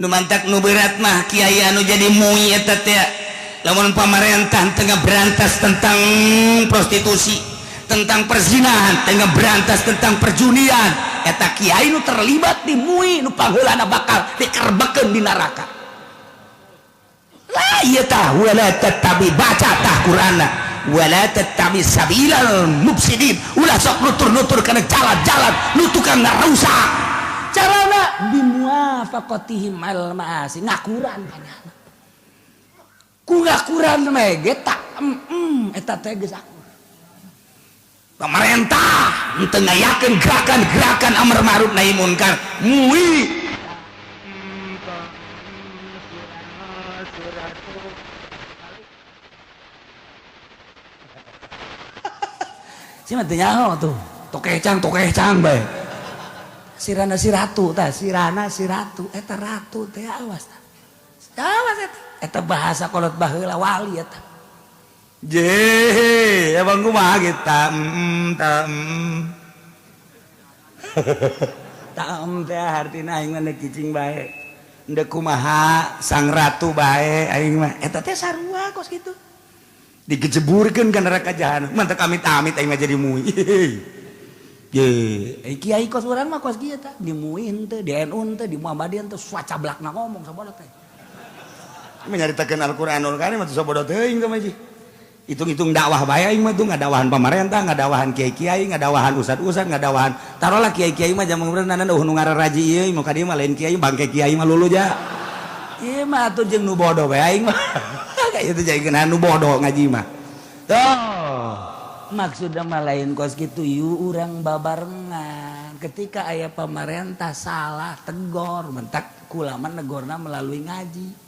nu mantak nu berat mah kiai anu jadi mui eta teh lamun pamarentah tengah berantas tentang prostitusi tentang perzinahan tengah berantas tentang perjunian eta kiai nu terlibat di mui nu paheulana bakal dikerbekeun di neraka lah ieu tah wala tattabi baca tah Qur'anna wala tattabi sabilal mufsidin ulah sok nutur-nutur kana jalan-jalan nu tukang ngarusak carana bimuafaqatihim al ma'asi ngakuran panjana ku ngakuran mah ge tak eta teh geus pemerintah untuk ngayakeun gerakan amar ma'ruf nahi munkar mui cuma teu nyaho tuh tokecang bae sirana si ratu tah sirana si ratu eta ratu teh awas eta bahasa kolot baheula wali eta je abang kumaha kita teh hartina aing mah kicing bae endeu kumaha sang ratu bae aing mah eta teh sarua kos kitu digejeburkeun ka neraka jahanam mantep amit-amit aing mah jadi mui ye kiai kos urang mah kos kieu tah di mui henteu di NU henteu di Muhammadiyah henteu suacablakna ngomong sabodot teh menyaritakeun Al-Qur'anul Karim atuh sabodot teuing ka maji hitung-hitung dakwah bae aing mah tuh ngadawahan pamarentah ngadawahan kiai-kiai ngadawahan ustad-ustad ngadawahan tarolah kiai-kiai mah jaman urang nu ngararaji ieu mah ka dieu mah lain kiai bangke kiai mah lulu ja ieu mah atuh jeung nu bodoh bae aing mah kayak itu jadi nu bodoh ngaji mah tuh maksudna mah lain kos kitu ieu urang babarengan ketika aya pamarentah salah tegor mentak kula mah negorna melalui ngaji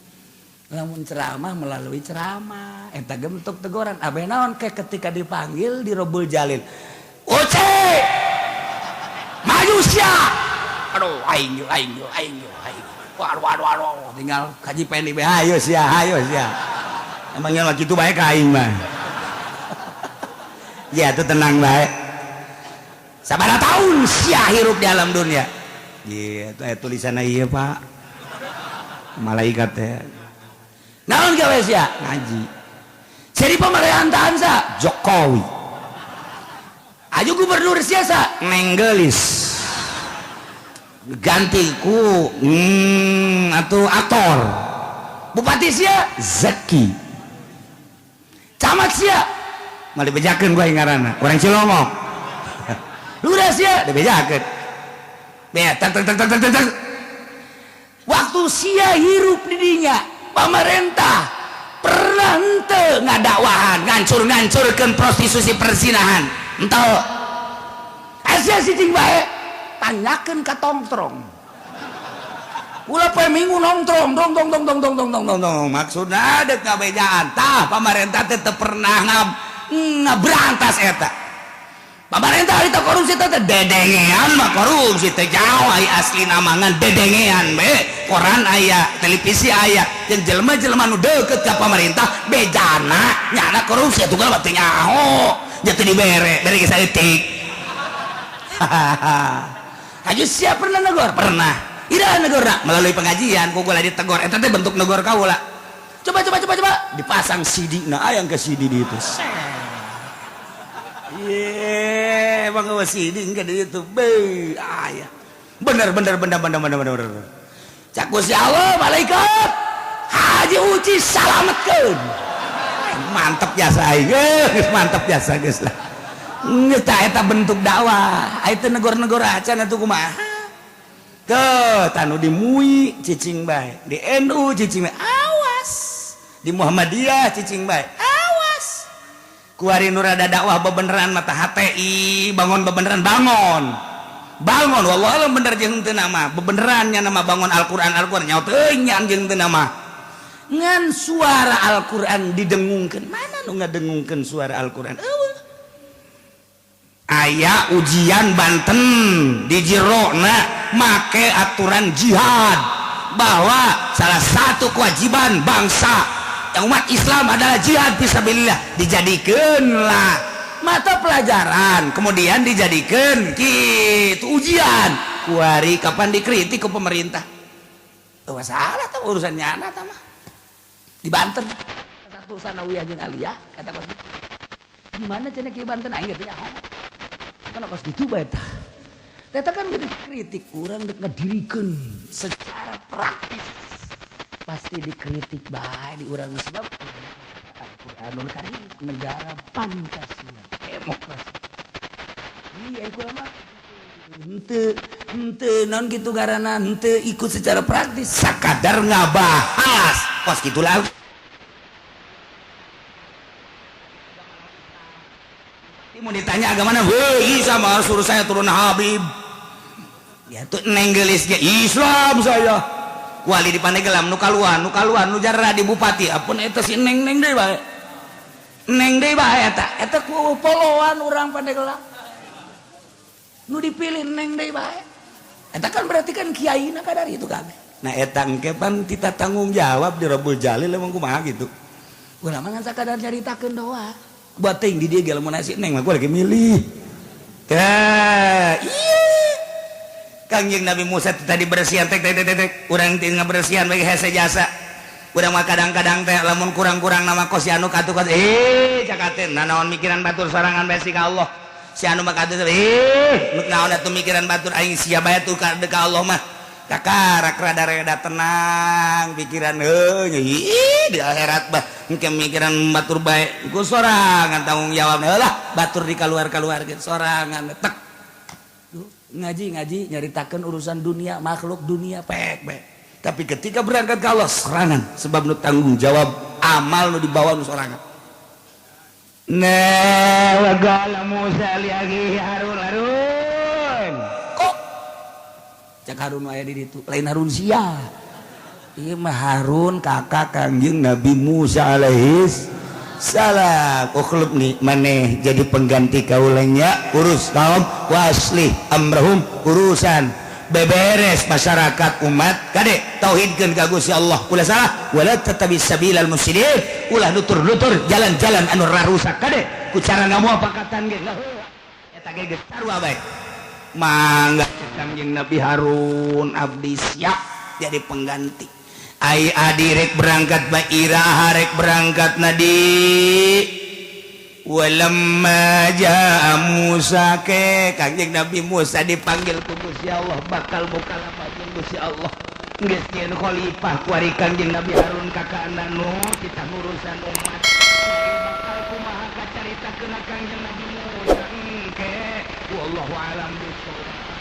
lamun ceramah melalui ceramah eta bentuk teguran abeh naon kayak ketika dipanggil di Robul Jalil Uce maju sia aduh aing waduh tinggal kaji pendi be hayo sia emangnya lagi itu bae ka aing mah ya tuh tenang bae sabaraha tahun sia hirup di alam dunia ieu tulisanna ieu Pak malaikat teh naon gawe sia ngaji jadi pemerintahan sa Jokowi aju gubernur sia sa Nenggelis ganti ku atau aktor bupati sia Zaki camat sia mau dibejakeun gua ngaranna orang Cilongok lurah sia dibejakeun be tak waktu sia hirup di dinya pemerintah pernah henteu ngadakwahan ngancur-ngancurkeun prostitusi perzinahan henteu asa sicing bae tanyakeun ka tongtrong ulah poe minggu nongtrong dong maksudna deuk ngabejaan tah pemerintah teh teu pernah ngaberantas eta pemerintah itu korupsi teh dedengean mah korupsi teh jauh ai asli namangan dedengean be koran aya televisi aya jeung jelema-jelema nu deukeut ka pemerintah bejana nyana korupsi tunggal teh nyaho jatuh dibere bere geus saeutik aju sia pernah negor pernah ira negorna melalui pengajian ku gula ditegor eta teh bentuk negor kaula coba dipasang CD na ayang ke CD di itu Iya, bang wasiding ke itu, be, ayah. Bener. Cak Gusti Allah, malaikat, Haji Uci salametkeun. Mantep jasa aing, mantep jasa geus lah. Geus eta bentuk dakwah, itu negara-negara acan atuh kumaha. Tuh, tanu di MUI cicing bae, di NU cicing bae, awas. Di Muhammadiyah cicing bae, awas. Kuari nu rada dakwah bebeneran mata HTI, bangun bebeneran bangun, wallah alam bener jeung teu nama, bebenerannya nama bangun Al-Qur'an nyaho teuing nya jeung teu nama. Ngan suara Al-Qur'an didengungkeun, mana nu ngadengungkeun suara Al-Qur'an? Aya ujian Banten di jerona make aturan jihad bahwa salah satu kewajiban bangsa umat Islam adalah jihad fisabilillah, dijadikeunlah mata pelajaran, kemudian dijadikan kitu ujian. Kuari kapan dikritik ke pemerintah? Tuh masalah tuh urusannya anak mah di Banten. Satu sanawiyah jeung aliyah kata kos. Gimana cenah ki Banten aing teh nyaho. Kan kos kitu bae tah. Eta kan dikritik urang dek ngadirikeun secara praktis. Pasti dikritik bae di urang sebab Al-Qur'anul Karim negara Pancasila demokrasi. Iya ieu mah henteu naon kitu garana henteu ikut secara praktis sakadar ngabahas kos kitu lah. Mau ditanya agama mana? Heuh sama suruh saya turun Habib. Ya tuh neng gelis ge Islam saya. Wali di Pandeglang nu kaluan nu jarra di bupati apun eta si neng deui bae. Neng deui bae eta ku poloan urang Pandeglang. Nu dipilih neng deui bae. Eta kan berarti kan kiaina kadari itu kabeh. Nah eta engke pan kita tanggung jawab di Rabbul Jalil emang kumaha gitu. Urang mah ngan sakadar caritakeun doa. Buat teuing di dieu ge lamun si neng mah gua lagi milih. Iya. Kangjeng Nabi Musa tadi bersihan tek urang teu ngabersihan bagi hese jasa. Urang mah kadang-kadang teh lamun kurang-kurang nama kos si anu katu cakaten naon mikiran batur sorangan bae ka Allah. Si anu mah katu naon atuh mikiran batur aing sia bae tuh ka Allah mah. Kakarak rada tenang pikiran di akhirat bah engke mikiran batur bae ku sorangan tanggung jawab lah batur di kaluar-kaluar gitu sorangan tek. Ngaji nyaritakan urusan dunia makhluk dunia pek. Tapi ketika berangkat ke Allah serangan sebab nu tanggung jawab amal nu dibawa nu sorangan. Nah wagala Musa liagi Harun kok cak Harun aya di ditu lain Harun sia ieu mah Harun kakak Kangjeng Nabi Musa alaihis salah ukhlub nih maneh jadi pengganti kaulanya urus kaum waslih amrahum urusan beberes masyarakat umat kade tauhidkeun ka Gusti Allah ulah salah wala tatabis sabilal mufsidin ulah nutur-nutur jalan-jalan anu rarusak kade ku cara ngamuapakatan ge eta ge geus sarua bae mangga Kangjeng Nabi Harun abdi siap jadi pengganti. Ai adirek berangkat baira harek berangkat nadi walamma jaa Musa ke Kangjeng Nabi Musa dipanggil ku Gusti Allah bakal mukalafah jeung Gusti Allah geus nyeun khalifah kuari Kangjeng Nabi Harun kakana nu kita urusan umat bakal kumaha kacaritakeun Kangjeng Nabi Musa engke wallahu alam bissawab.